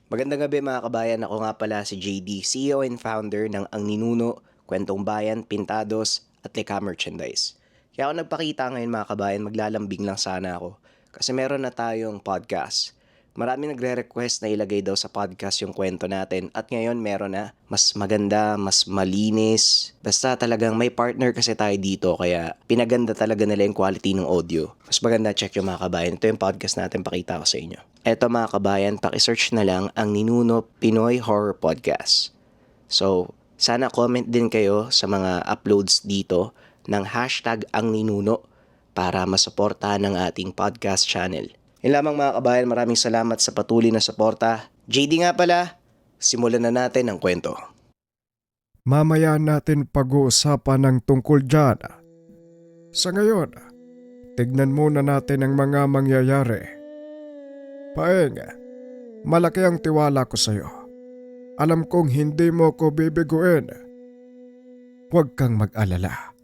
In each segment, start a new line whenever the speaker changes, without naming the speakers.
Magandang gabi mga kabayan, ako nga pala si JD, CEO and founder ng Ang Ninuno, Kwentong Bayan, Pintados at Lika Merchandise. Kaya ako nagpakita ngayon mga kabayan, maglalambing lang sana ako. Kasi meron na tayong podcast. Marami nagre-request na ilagay daw sa podcast yung kwento natin at ngayon meron na mas maganda, mas malinis. Basta talagang may partner kasi tayo dito kaya pinaganda talaga nila yung quality ng audio. Mas maganda check yung mga kabayan. Ito yung podcast natin, pakita ko sa inyo. Eto mga kabayan, pakisearch na lang ang Ninuno Pinoy Horror Podcast. So, sana comment din kayo sa mga uploads dito ng hashtag ang Ninuno para masuportahan ng ating podcast channel. Yun lamang mga kabayan, maraming salamat sa patuloy na suporta. JD nga pala, simulan na natin ang kwento.
Mamaya natin pag-uusapan ng tungkol dyan. Sa ngayon, tignan muna natin ang mga mangyayari. Paeng, malaki ang tiwala ko sa'yo. Alam kong hindi mo ko bibiguin. Huwag kang mag-alala.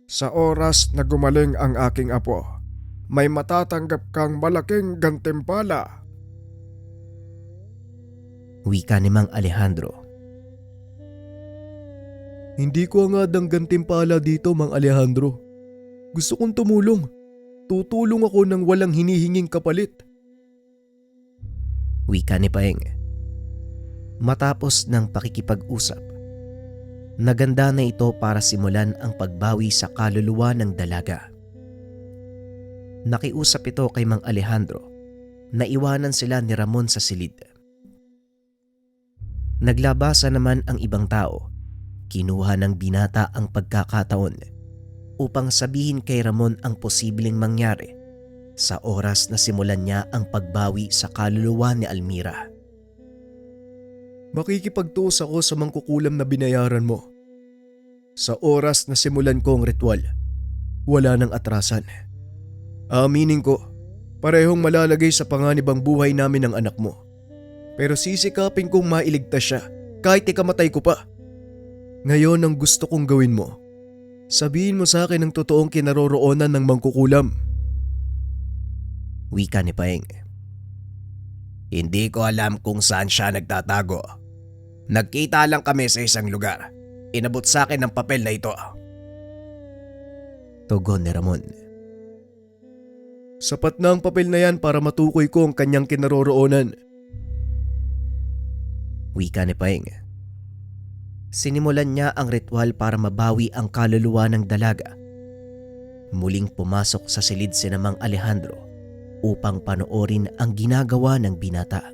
Sa oras na gumaling ang aking apo, may matatanggap kang malaking gantimpala.
Wika ni Mang Alejandro.
Hindi ko nga dang gantimpala dito, Mang Alejandro. Gusto kong tumulong. Tutulong ako ng walang hinihinging kapalit.
Wika ni Paeng. Matapos ng pakikipag-usap, naganda na ito para simulan ang pagbawi sa kaluluwa ng dalaga. Nakiusap ito kay Mang Alejandro na iwanan sila ni Ramon sa silid. Naglabasa naman ang ibang tao. Kinuha ng binata ang pagkakataon upang sabihin kay Ramon ang posibleng mangyari sa oras na simulan niya ang pagbawi sa kaluluwa ni Almira.
Makikipagtuos ako sa mangkukulam na binayaran mo. Sa oras na simulan ko ang ritual, wala nang atrasan. Aminin ko, parehong malalagay sa panganib ang buhay namin ng anak mo. Pero sisikapin kong mailigtas siya kahit ikamatay ko pa. Ngayon ang gusto kong gawin mo, sabihin mo sa akin ang totoong kinaroroonan ng mangkukulam.
Wika ni Paeng.
Hindi ko alam kung saan siya nagtatago. Nagkita lang kami sa isang lugar. Inabot sa akin ang papel na ito.
Tugon ni Ramon.
Sapat na ang papel na yan para matukoy ko ang kanyang kinaroroonan.
Wika ni Paeng. Sinimulan niya ang ritual para mabawi ang kaluluwa ng dalaga. Muling pumasok sa silid si Mang Alejandro upang panoorin ang ginagawa ng binata.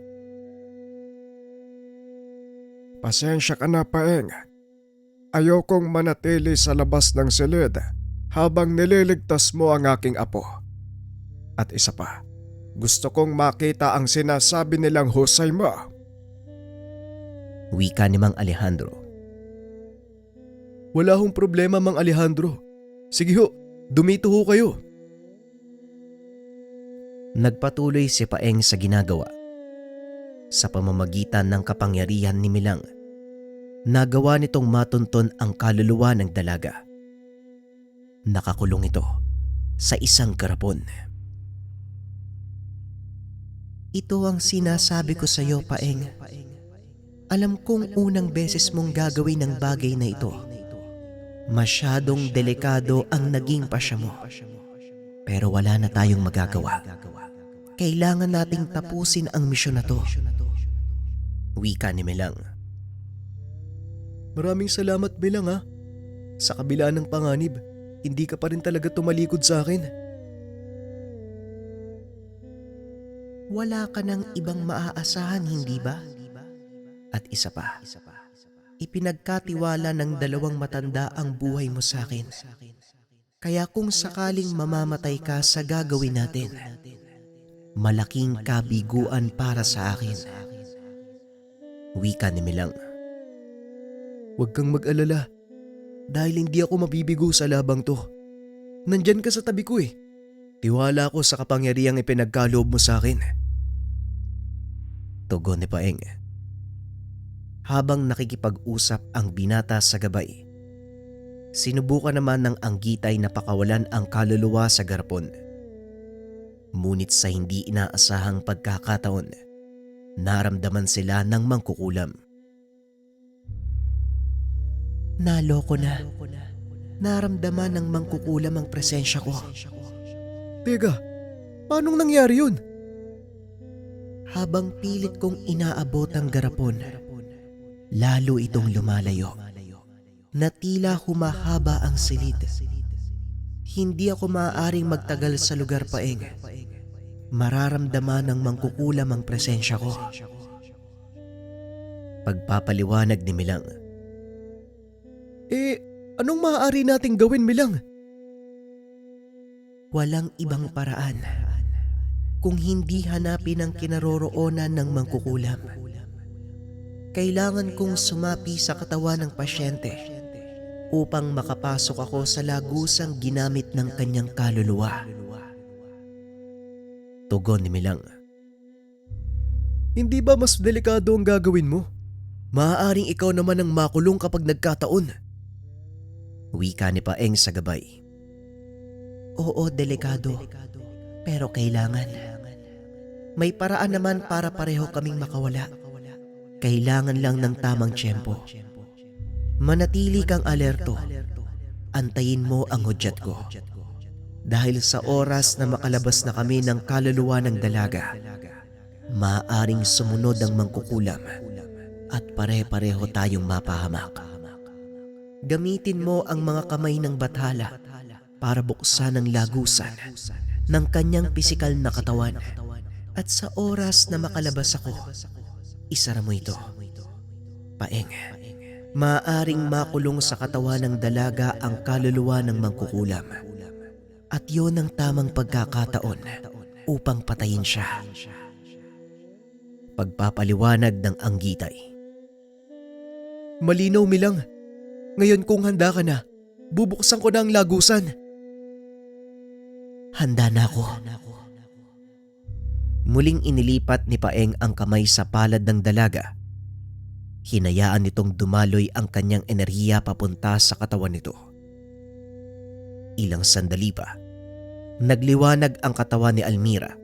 Pasensya ka na, Paeng. Ayokong manatili sa labas ng silid habang nililigtas mo ang aking apo. At isa pa, gusto kong makita ang sinasabi nilang husay mo.
Wika ni Mang Alejandro.
Wala hong problema, Mang Alejandro. Sige ho, dumito ho kayo.
Nagpatuloy si Paeng sa ginagawa. Sa pamamagitan ng kapangyarihan ni Milang, nagawa nitong matunton ang kaluluwa ng dalaga. Nakakulong ito sa isang garapon. Ito ang sinasabi ko sa iyo, Paeng. Alam kong unang beses mong gagawin ang bagay na ito. Masyadong delikado ang naging pasya mo. Pero wala na tayong magagawa. Kailangan nating tapusin ang misyon na to. Wika ni Milang.
Maraming salamat, Milang ha. Sa kabila ng panganib, hindi ka pa rin talaga tumalikod sa akin.
Wala ka ng ibang maaasahan, hindi ba? At isa pa, ipinagkatiwala ng dalawang matanda ang buhay mo sa akin. Kaya kung sakaling mamamatay ka sa gagawin natin, malaking kabiguan para sa akin. Wika ni Milang.
Huwag kang mag-alala dahil hindi ako mabibigo sa labang to. Nandyan ka sa tabi ko eh. Tiwala ko sa kapangyarihang ipinagkaloob mo sa akin.
Tugon ni Paeng. Habang nakikipag-usap ang binata sa gabay, sinubukan naman ng anggitay na pakawalan ang kaluluwa sa garapon. Ngunit sa hindi inaasahang pagkakataon, naramdaman sila ng mangkukulam. Naloko na. Naramdaman ng mangkukulam ang presensya ko.
Teka, paanong nangyari yun?
Habang pilit kong inaabot ang garapon, lalo itong lumalayo. Na tila humahaba ang silid. Hindi ako maaaring magtagal sa lugar, Paeng. Mararamdaman ng mangkukulam ang presensya ko. Pagpapaliwanag ni Milang.
Anong maaari nating gawin, Milang?
Walang ibang paraan kung hindi hanapin ang kinaroroonan ng mangkukulam. Kailangan kong sumapi sa katawan ng pasyente upang makapasok ako sa lagusang ginamit ng kanyang kaluluwa. Tugon ni Milang.
Hindi ba mas delikado ang gagawin mo?
Maaaring ikaw naman ang makulong kapag nagkataon. Wika ni Paeng sa gabay. Oo, delikado. Pero kailangan. May paraan naman para pareho kaming makawala. Kailangan lang ng tamang tiyempo. Manatili kang alerto. Antayin mo ang hudyat ko. Dahil sa oras na makalabas na kami ng kaluluwa ng dalaga, maaaring sumunod ang mangkukulam at pare-pareho tayong mapahamak. Gamitin mo ang mga kamay ng bathala para buksan ang lagusan ng kanyang pisikal na katawan. At sa oras na makalabas ako, isara mo ito. Paeng, maaaring makulong sa katawan ng dalaga ang kaluluwa ng mangkukulam. At yon ang tamang pagkakataon upang patayin siya. Pagpapaliwanag ng anggitay.
Malinaw, Milang. Ngayon kung handa ka na, bubuksan ko na ang lagusan.
Handa na ako. Muling inilipat ni Paeng ang kamay sa palad ng dalaga. Hinayaan nitong dumaloy ang kanyang enerhiya papunta sa katawan nito. Ilang sandali pa, nagliwanag ang katawan ni Almira.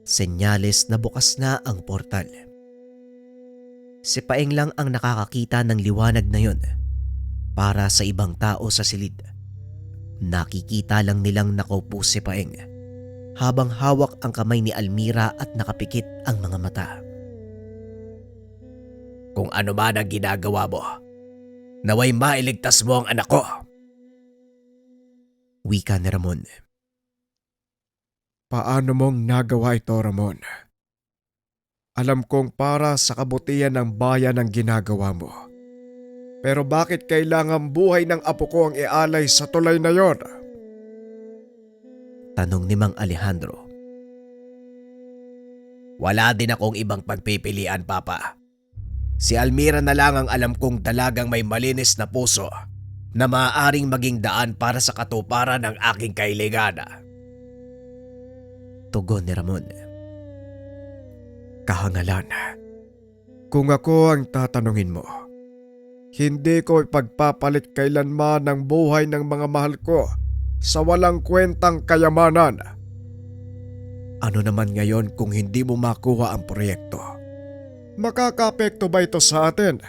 Senyales na bukas na ang portal. Si Paeng lang ang nakakakita ng liwanag na yon. Para sa ibang tao sa silid, nakikita lang nilang nakaupo si Paeng habang hawak ang kamay ni Almira at nakapikit ang mga mata.
Kung ano man ang ginagawa mo, naway mailigtas mo ang anak ko.
Wika ni Ramon.
Paano mong nagawa ito, Ramon? Alam kong para sa kabutihan ng bayan ang ginagawa mo. Pero bakit kailangan buhay ng apo ko ang ialay sa tulay na yon?
Tanong ni Mang Alejandro.
Wala din akong ibang pagpipilian, Papa. Si Almira na lang ang alam kong dalagang may malinis na puso na maaaring maging daan para sa katuparan ng aking kailangan.
Tugon ni Ramon.
Kahangalan, kung ako ang tatanungin mo, hindi ko ipagpapalit kailanman ang buhay ng mga mahal ko sa walang kwentang kayamanan. Ano naman ngayon kung hindi mo makuha ang proyekto? Makakaapekto ba ito sa atin?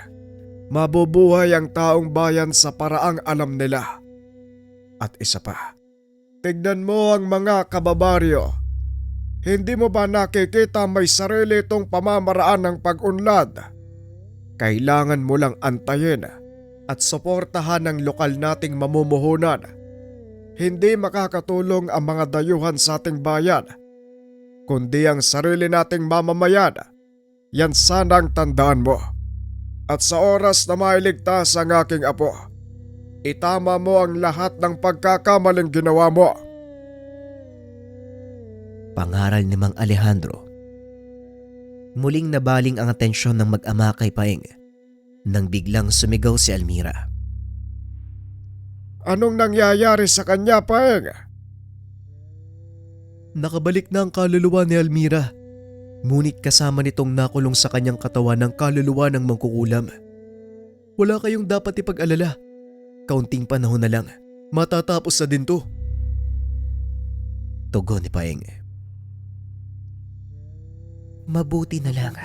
Mabubuhay ang taong bayan sa paraang alam nila. At isa pa, tignan mo ang mga kababaryo. Hindi mo ba nakikita may sarili itong pamamaraan ng pag-unlad? Kailangan mo lang antayin at suportahan ang lokal nating mamumuhunan. Hindi makakatulong ang mga dayuhan sa ating bayan, kundi ang sarili nating mamamayan. Yan sana ang tandaan mo. At sa oras na mailigtas ang aking apo, itama mo ang lahat ng pagkakamaling ginawa mo.
Pangaral ni Mang Alejandro. Muling nabaling ang atensyon ng mag-ama kay Paeng nang biglang sumigaw si Almira.
Anong nangyayari sa kanya, Paeng?
Nakabalik na ang kaluluwa ni Almira. Ngunit kasama nitong nakulong sa kanyang katawan ng kaluluwa ng mangkukulam. Wala kayong dapat ipag-alala. Kaunting panahon na lang, matatapos na din to. Tugon ni Paeng. Mabuti na lang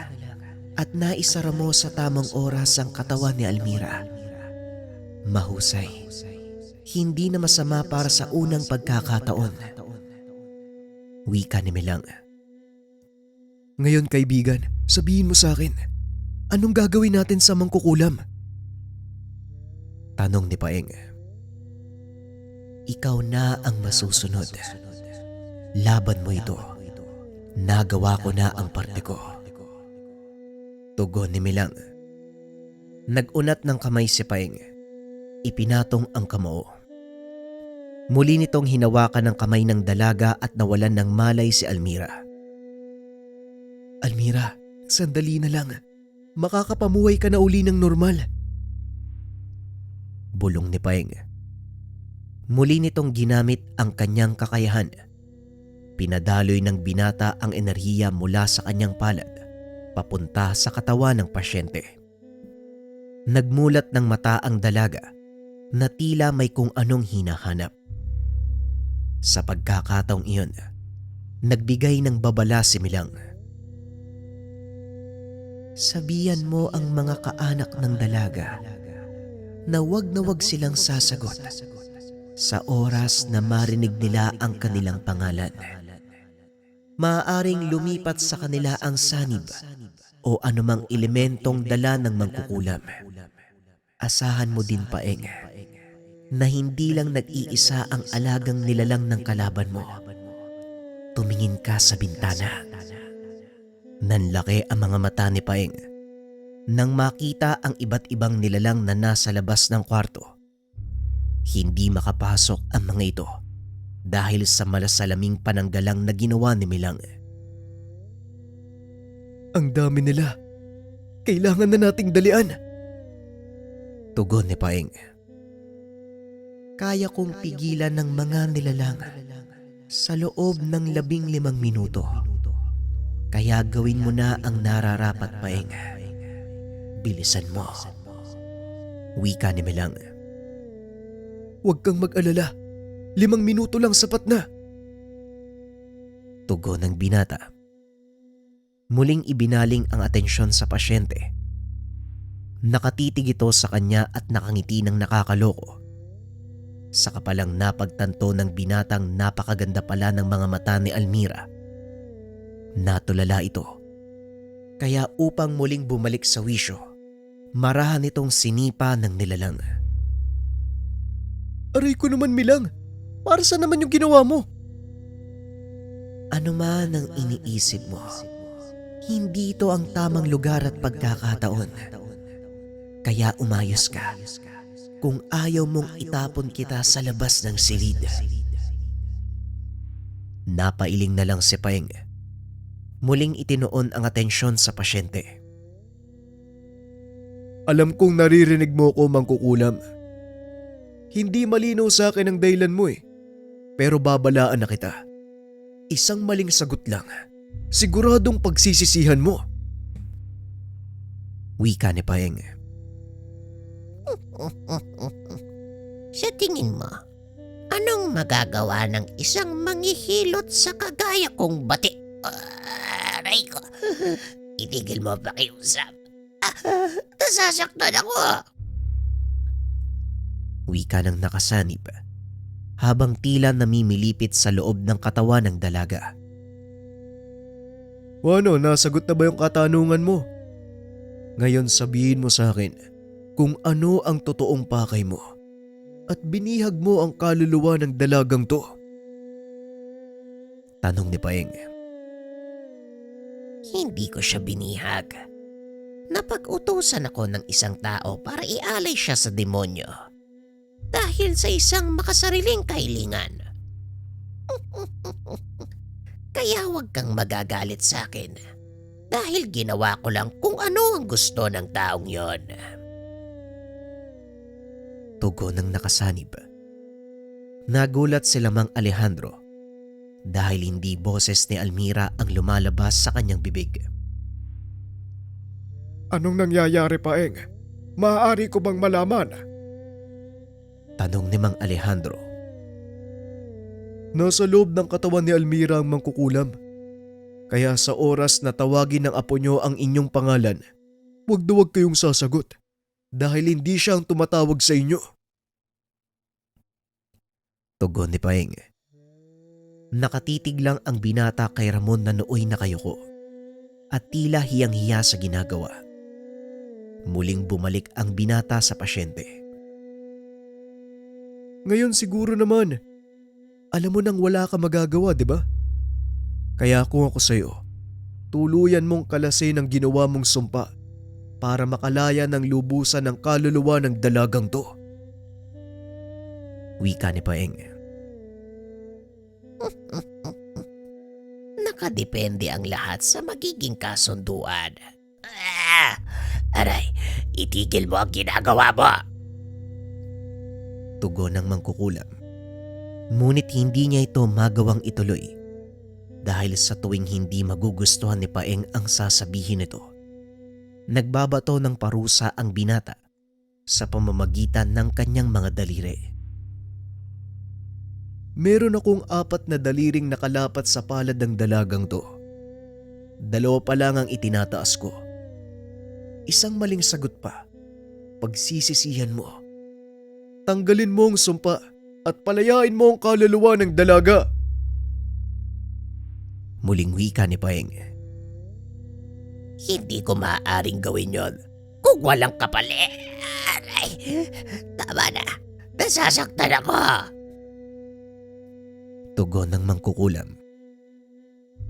at naisara mo sa tamang oras ang katawan ni Almira. Mahusay. Hindi na masama para sa unang pagkakataon. Wika ni Milang.
Ngayon kaibigan, sabihin mo sa akin, anong gagawin natin sa mangkukulam?
Tanong ni Paeng. Ikaw na ang masusunod. Laban mo ito. Nagawa ko na ang parte ko. Tugon ni Milang. Nag-unat ng kamay si Paeng. Ipinatong ang kamao. Muli nitong hinawakan ng kamay ng dalaga at nawalan ng malay si Almira.
Almira, sandali na lang. Makakapamuhay ka na uli ng normal.
Bulong ni Paeng. Muli nitong ginamit ang kanyang kakayahan. Pinadaloy ng binata ang enerhiya mula sa kanyang palad papunta sa katawan ng pasyente. Nagmulat ng mata ang dalaga na tila may kung anong hinahanap. Sa pagkakataong iyon, nagbigay ng babala si Milang. Sabihan mo ang mga kaanak ng dalaga na wag silang sasagot sa oras na marinig nila ang kanilang pangalan. Maaaring lumipat sa kanila ang sanib o anumang elementong dala ng mangkukulam. Asahan mo din, Paeng, na hindi lang nag-iisa ang alagang nilalang ng kalaban mo. Tumingin ka sa bintana. Nanlaki ang mga mata ni Paeng nang makita ang iba't ibang nilalang na nasa labas ng kwarto. Hindi makapasok ang mga ito dahil sa malasalaming pananggalang na ginawa ni Milang.
Ang dami nila. Kailangan na nating dalian.
Tugon ni Paeng. Kaya kong pigilan ng mga nilalang sa loob ng 15 minuto. Kaya gawin mo na ang nararapat, Paeng. Bilisan mo. Wika ni Milang.
Huwag kang mag-alala. 5 minuto lang sapat na.
Tugon ng binata. Muling ibinaling ang atensyon sa pasyente. Nakatitig ito sa kanya at nakangiti ng nakakaloko. Saka palang napagtanto ng binatang napakaganda pala ng mga mata ni Almira. Natulala ito. Kaya upang muling bumalik sa wisyo, marahan itong sinipa ng nilalang.
Aray ko naman, Milang. Para saan naman yung ginawa mo?
Ano man ang iniisip mo, hindi ito ang tamang lugar at pagkakataon. Kaya umayos ka kung ayaw mong itapon kita sa labas ng silid. Napailing na lang si Paeng. Muling itinoon ang atensyon sa pasyente.
Alam kong naririnig mo ko, mangkukulam. Hindi malinaw sa akin ang dahilan mo eh. Pero babalaan na kita. Isang maling sagot lang. Siguradong pagsisisihan mo.
Wika ni Paeng.
Sa tingin mo, anong magagawa ng isang manghihilot sa kagaya kong bati? Aray ko, itigil mo pakiusap. Nasasaktan ako.
Wika ng nakasanib habang tila namimilipit sa loob ng katawan ng dalaga.
O ano, nasagot na ba yung katanungan mo? Ngayon sabihin mo sa akin kung ano ang totoong pakay mo at binihag mo ang kaluluwa ng dalagang to.
Tanong ni Paeng.
Hindi ko siya binihag. Napag-utusan ako ng isang tao para ialay siya sa demonyo dahil sa isang makasariling kahilingan. Kaya huwag kang magagalit sa akin dahil ginawa ko lang kung ano ang gusto ng taong yon.
Tugon ng nakasanib. Nagulat sila Mang Alejandro dahil hindi boses ni Almira ang lumalabas sa kanyang bibig.
Anong nangyayari, Paeng? Maaari ko bang malaman?
Tanong ni Mang Alejandro.
Nasa loob ng katawan ni Almira ang mangkukulam. Kaya sa oras na tawagin ng apo nyo ang inyong pangalan, huwag na huwag kayong sasagot dahil hindi siya ang tumatawag sa inyo.
Tugon ni Paeng. Nakatitig lang ang binata kay Ramon na nooy nakayuko at tila hiyang-hiya sa ginagawa. Muling bumalik ang binata sa pasyente.
Ngayon siguro naman, alam mo nang wala ka magagawa, di ba? Kaya kung ako sa'yo, tuluyan mong kalasin ang ginawa mong sumpa para makalaya ng lubusan ng kaluluwa ng dalagang to.
Wika ni Paeng.
Nakadepende ang lahat sa magiging kasunduan. Aray, itigil mo ang ginagawa mo.
Tugon ng mangkukulam. Ngunit hindi niya ito magawang ituloy dahil sa tuwing hindi magugustuhan ni Paeng ang sasabihin nito. Nagbabato ng parusa ang binata sa pamamagitan ng kanyang mga daliri.
Meron akong 4 na daliring nakalapat sa palad ng dalagang to. 2 pa lang ang itinataas ko. Isang maling sagot pa, pagsisisihan mo. Tanggalin mo ang sumpa at palayain mo ang kaluluwa ng dalaga.
Muling wika ni Paeng.
Hindi ko maaaring gawin yon kung walang kapalit. Aray, tama na. Nasasaktan ako.
Tugon ng mangkukulam.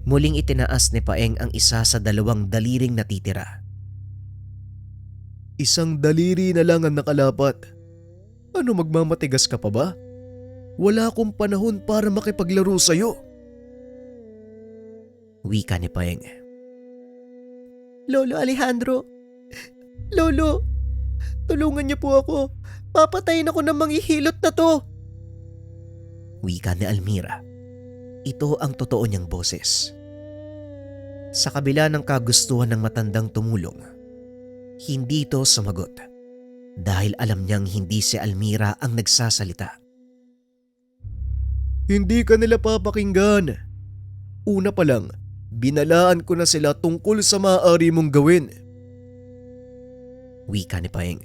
Muling itinaas ni Paeng ang isa sa 2 daliring natitira.
Isang daliri na lang ang nakalapat. Ano, magmamatigas ka pa ba? Wala akong panahon para makipaglaro sa'yo.
Wika ni Paeng.
Lolo Alejandro, Lolo, tulungan niyo po ako. Papatayin ako ng manghihilot na to.
Wika ni Almira. Ito ang totoo niyang boses. Sa kabila ng kagustuhan ng matandang tumulong, hindi ito sumagot dahil alam niyang hindi si Almira ang nagsasalita.
Hindi ka nila papakinggan. Una pa lang, binalaan ko na sila tungkol sa maaari mong gawin.
Wika ni Paeng.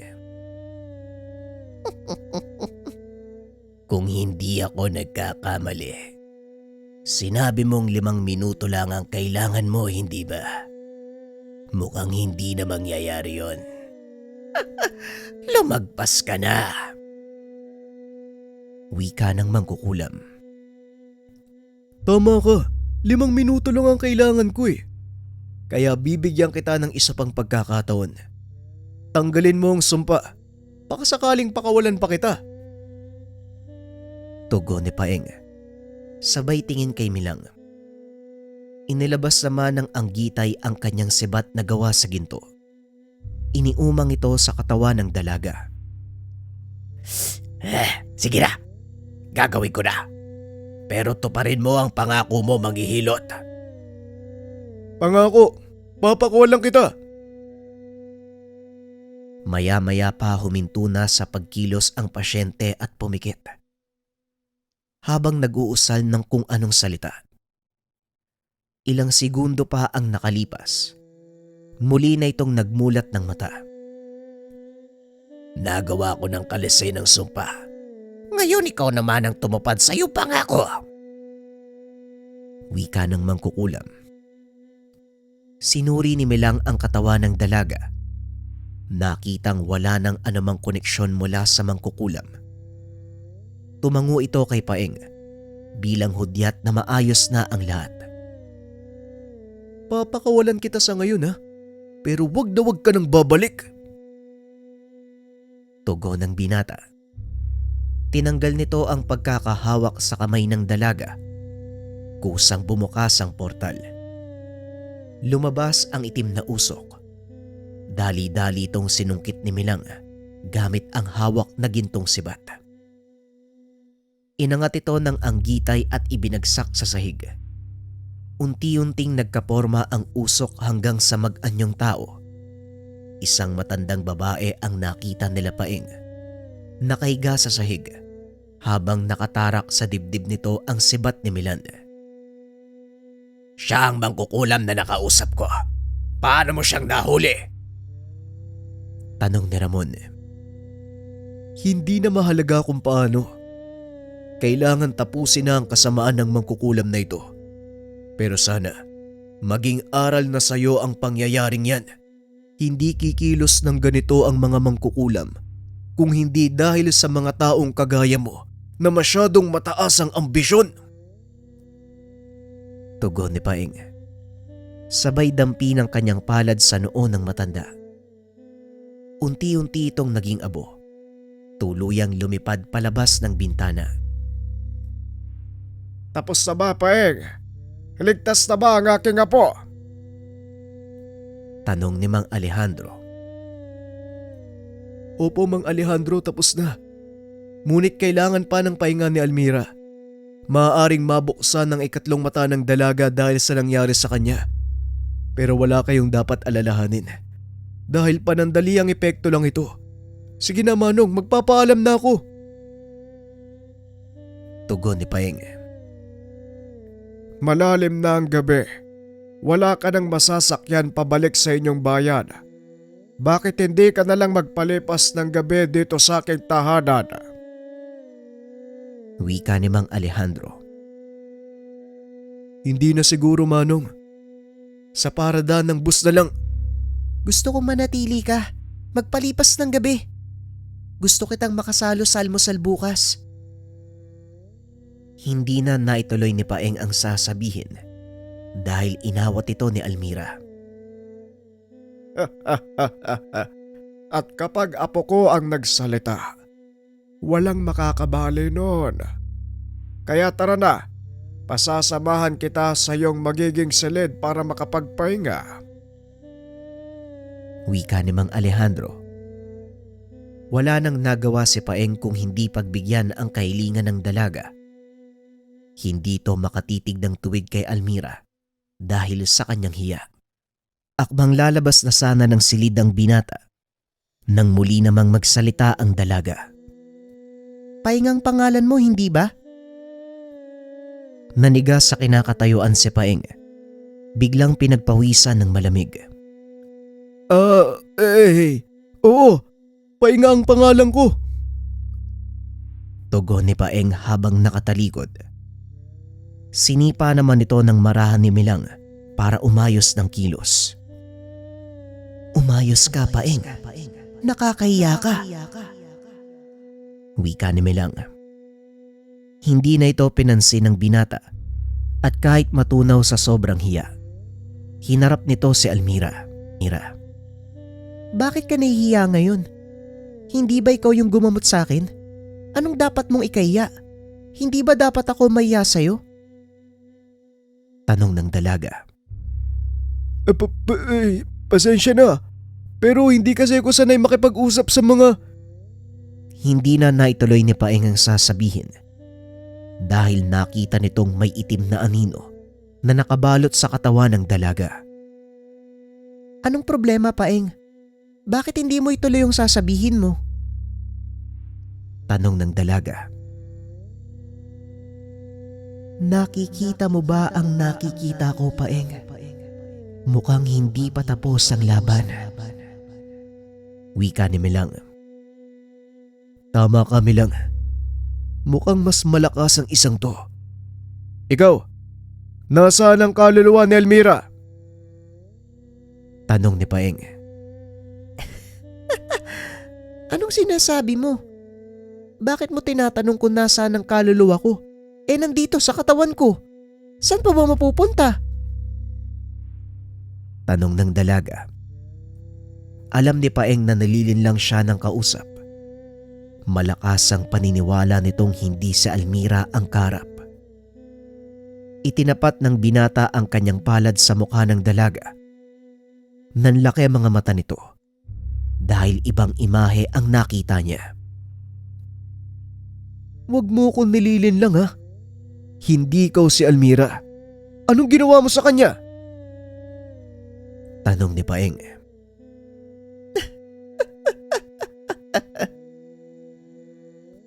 Kung hindi ako nagkakamali, sinabi mong 5 minuto lang ang kailangan mo, hindi ba? Mukhang hindi na mangyayari yon. Lumagpas ka na.
Wika ng mangkukulam.
Tama ka, 5 minuto lang ang kailangan ko eh. Kaya bibigyan kita ng isa pang pagkakataon. Tanggalin mo ang sumpa. Baka sakaling pakawalan pa kita.
Tugon ni Paeng. Sabay tingin kay Milang. Inilabas naman ng anggitay ang kanyang sibat na gawa sa ginto. Iniumang ito sa katawan ng dalaga.
Sige na, gagawin ko na. Pero tuparin mo ang pangako mo, manghihilot.
Pangako, papakawalan kita.
Maya-maya pa huminto na sa pagkilos ang pasyente at pumikit. Habang nag-uusal ng kung anong salita. Ilang segundo pa ang nakalipas. Muli na itong nagmulat ng mata.
Nagawa ko ng kalisay ng sumpa. Ngayon ikaw naman ang tumupad sa iyong pangako.
Wika ng mangkukulam. Sinuri ni Milang ang katawan ng dalaga. Nakitang wala ng anumang koneksyon mula sa mangkukulam. Tumango ito kay Paeng bilang hudyat na maayos na ang lahat.
Papakawalan kita sa ngayon ha, pero wag na wag ka nang babalik.
Tugon ng binata. Tinanggal nito ang pagkakahawak sa kamay ng dalaga. Kusang bumukas ang portal. Lumabas ang itim na usok. Dali-dali itong sinungkit ni Milang gamit ang hawak na gintong sibat. Inangat ito ng anggitay at ibinagsak sa sahig. Unti-unting nagkaporma ang usok hanggang sa mag-anyong tao. Isang matandang babae ang nakita nila Paeng. Nakahiga sa sahig habang nakatarak sa dibdib nito ang sibat ni Milan.
Siya ang mangkukulam na nakausap ko. Paano mo siyang nahuli?
Tanong ni Ramon. Hindi na mahalaga kung paano. Kailangan tapusin na ang kasamaan ng mangkukulam na ito. Pero sana, maging aral na sayo ang pangyayaring yan. Hindi kikilos ng ganito ang mga mangkukulam kung hindi dahil sa mga taong kagaya mo na masyadong mataas ang ambisyon. Tugon ni Paeng. Sabay dampi ng kanyang palad sa noo ng matanda. Unti-unti itong naging abo. Tuluyang lumipad palabas ng bintana.
Tapos na ba, Paeng? Ligtas na ba ang aking apo?
Tanong ni Mang Alejandro. Opo, Mang Alejandro, tapos na. Ngunit kailangan pa ng pahinga ni Almira. Maaaring mabuksan ng ikatlong mata ng dalaga dahil sa nangyari sa kanya. Pero wala kayong dapat alalahanin. Dahil panandali ang epekto lang ito. Sige na, Manong, magpapaalam na ako. Tugon ni Paeng.
Malalim na ang gabi. Wala ka nang masasakyan pabalik sa inyong bayan. Bakit hindi ka na lang magpalipas ng gabi dito sa aking tahanan?
Wika ni Mang Alejandro. Hindi na siguro, Manong. Sa parada ng bus na lang. Gusto kong manatili ka. Magpalipas ng gabi. Gusto kitang makasalo sa almusal bukas. Hindi na naituloy ni Paeng ang sasabihin dahil inawat ito ni Almira.
At kapag apo ko ang nagsalita, walang makakabali noon. Kaya tara na, pasasamahan kita sa iyong magiging silid para makapagpahinga.
Wika ni Mang Alejandro. Wala nang nagawa si Paeng kung hindi pagbigyan ang kahilingan ng dalaga. Hindi ito makatitig ng tuwid kay Almira dahil sa kanyang hiya. Akbang lalabas na sana ng silid ang binata nang muli namang magsalita ang dalaga. Paeng ang pangalan mo, hindi ba? Naniga sa kinakatayuan si Paeng. Biglang pinagpawisan ng malamig.
Oo, Paeng ang pangalan ko.
Tugon ni Paeng habang nakatalikod. Sinipa naman ito ng marahan ni Milang para umayos ng kilos. Umayos ka, Paeng. Nakakahiya ka. Wika ni Milang. Hindi na ito pinansin ng binata at kahit matunaw sa sobrang hiya, hinarap nito si Almira. Bakit ka nahihiya ngayon? Hindi ba ikaw yung gumamot sa akin? Anong dapat mong ikahiya? Hindi ba dapat ako mahiya sa'yo? Tanong ng dalaga.
Pasensya na, pero hindi kasi ako sanay makipag-usap sa mga...
Hindi na naituloy ni Paeng ang sasabihin dahil nakita nitong may itim na anino na nakabalot sa katawan ng dalaga. Anong problema, Paeng? Bakit hindi mo ituloy yung sasabihin mo? Tanong ng dalaga. Nakikita mo ba ang nakikita ko, Paeng? Mukhang hindi pa tapos ang laban. Wika ni Milang. Tama ka, Milang. Mukhang mas malakas ang isang to.
Ikaw, nasaan ang kaluluwa ni Almira?
Tanong ni Paeng. Anong sinasabi mo? Bakit mo tinatanong kung nasaan ang kaluluwa ko? Nandito sa katawan ko. Saan pa ba mapupunta? Tanong ng dalaga. Alam ni Paeng na nalilinlang siya ng kausap. Malakas ang paniniwala nitong hindi si Almira ang karap. Itinapat ng binata ang kanyang palad sa mukha ng dalaga. Nanlaki ang mga mata nito dahil ibang imahe ang nakita niya. Huwag mo akong nililinlang, ha? Hindi ikaw si Almira. Anong ginawa mo sa kanya? Tanong ni Paeng.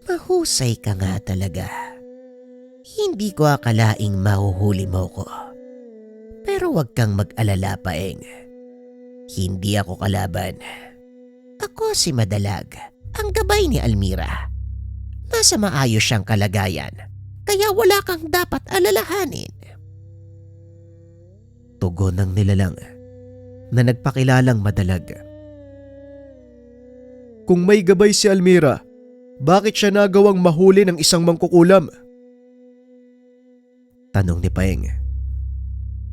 Mahusay ka nga talaga. Hindi ko akalaing mahuhuli mo ko.
Pero wag kang mag-alala, Paeng. Hindi ako kalaban. Ako si Madalag, ang gabay ni Almira. Nasa maayos siyang kalagayan, kaya wala kang dapat alalahanin.
Tugon ng nilalang na nagpakilalang Madalag.
Kung may gabay si Almira, bakit siya nagawang mahuli ng isang mangkukulam?
Tanong ni Paeng.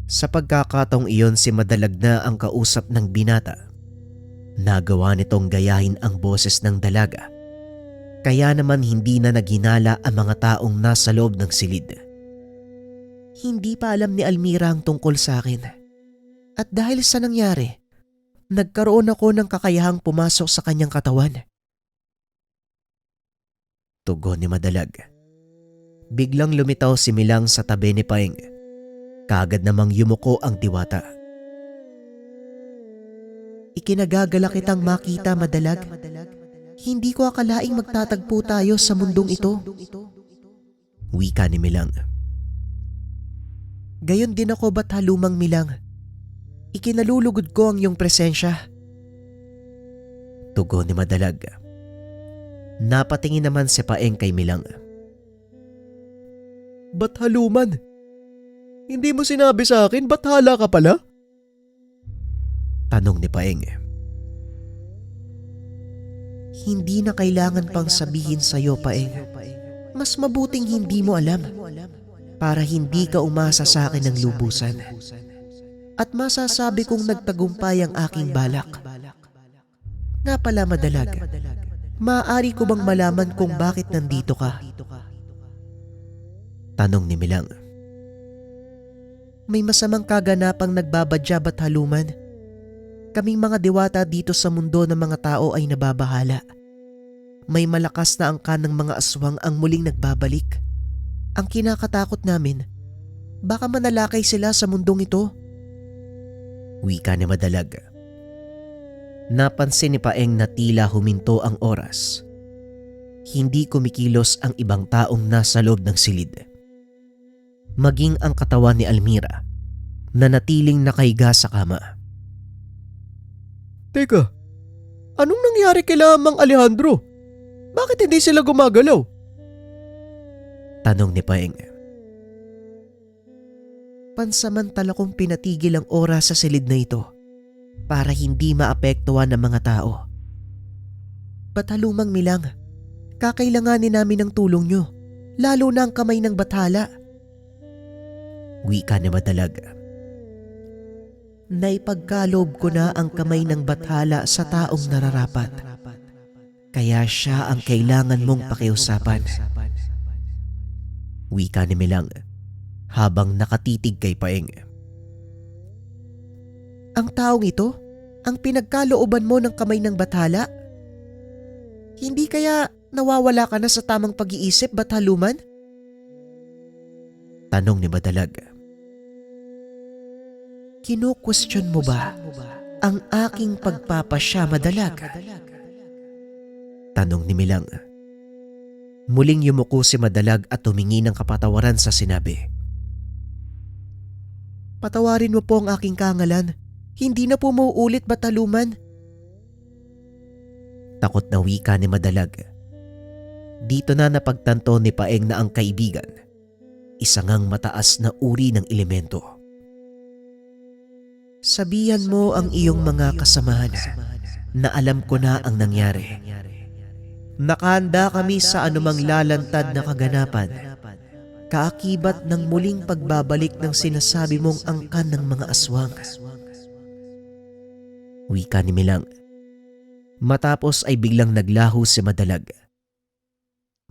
Sa pagkakataong iyon si Madalag na ang kausap ng binata. Nagawa nitong gayahin ang boses ng dalaga. Kaya naman hindi na naghinala ang mga taong nasa loob ng silid. Hindi pa alam ni Almira ang tungkol sa akin. At dahil sa nangyari, nagkaroon ako ng kakayahang pumasok sa kanyang katawan. Tugon ni Madalag. Biglang lumitaw si Milang sa tabi ni Paeng. Kaagad namang yumuko ang diwata. Ikinagagala kitang makita, Madalag. Hindi ko akalaing magtatagpo tayo sa mundong ito. Wika ni Milang. Gayon din ako, Bathalumang Milang. Ikinalulugod ko ang iyong presensya. Tugon ni Madalag. Napatingin naman si Paeng kay Milang.
Bathaluman? Hindi mo sinabi sa akin, bathala ka pala?
Tanong ni Paeng. Hindi na kailangan pang sabihin sa iyo, Paeng. Mas mabuting hindi mo alam para hindi ka umasa sa akin ng lubusan. At masasabi kong nagtagumpay ang aking balak. Nga pala, Madalag, maaari ko bang malaman kung bakit nandito ka? Tanong ni Milang. May masamang kaganapang nagbabadya, Bathaluman. Kaming mga diwata dito sa mundo ng mga tao ay nababahala. May malakas na angkan ng mga aswang ang muling nagbabalik. Ang kinakatakot namin, baka manalakay sila sa mundong ito. Wika ni Madalag. Napansin ni Paeng na tila huminto ang oras. Hindi kumikilos ang ibang taong nasa loob ng silid. Maging ang katawan ni Almira na natiling nakahiga sa kama.
Teka, anong nangyari kila Mang Alejandro? Bakit hindi sila gumagalaw?
Tanong ni Paeng. Pansamantala kong pinatigil ang oras sa silid na ito para hindi maapektuhan ng mga tao. Bathalumang Milang, kakailanganin namin ng tulong nyo, lalo na ang kamay ng bathala. Wika ni Madalag. Naipagkaloob ko na ang kamay ng bathala sa taong nararapat. Kaya siya ang kailangan mong pakiusapan. Wika ni Milang habang nakatitig kay Paeng. Ang taong ito, ang pinagkalooban mo ng kamay ng bathala? Hindi kaya nawawala ka na sa tamang pag-iisip, Bathaluman? Tanong ni Madalag. Kino-question mo ba ang aking pagpapasya, Madalag? Tanong ni Milang. Muling yumuko si Madalag at humingi ng kapatawaran sa sinabi. Patawarin mo po ang aking kangalan. Hindi na po mauulit, Bathaluman. Takot na wika ni Madalag. Dito na napagtanto ni Paeng na ang kaibigan, isa ngang mataas na uri ng elemento. Sabihan mo ang iyong mga kasamahan na alam ko na ang nangyari. Nakahanda kami sa anumang lalantad na kaganapan, kaakibat ng muling pagbabalik ng sinasabi mong angkan ng mga aswang. Wika ni Milang. Matapos ay biglang naglaho si Madalag.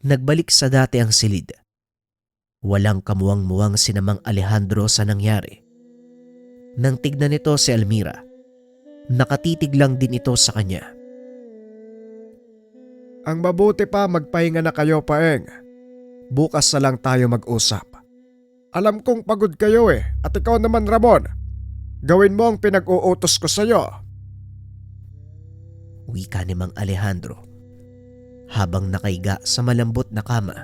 Nagbalik sa dati ang silid. Walang kamuwang-muwang si Mang Alejandro sa nangyari. Nang tignan nito si Almira, nakatitig lang din ito sa kanya.
Ang mabuti pa magpahinga na kayo, Paeng. Bukas na lang tayo mag-usap. Alam kong pagod kayo at ikaw naman, Ramon. Gawin mo ang pinag-uutos ko sa'yo.
Wika ni Mang Alejandro. Habang nakaiga sa malambot na kama,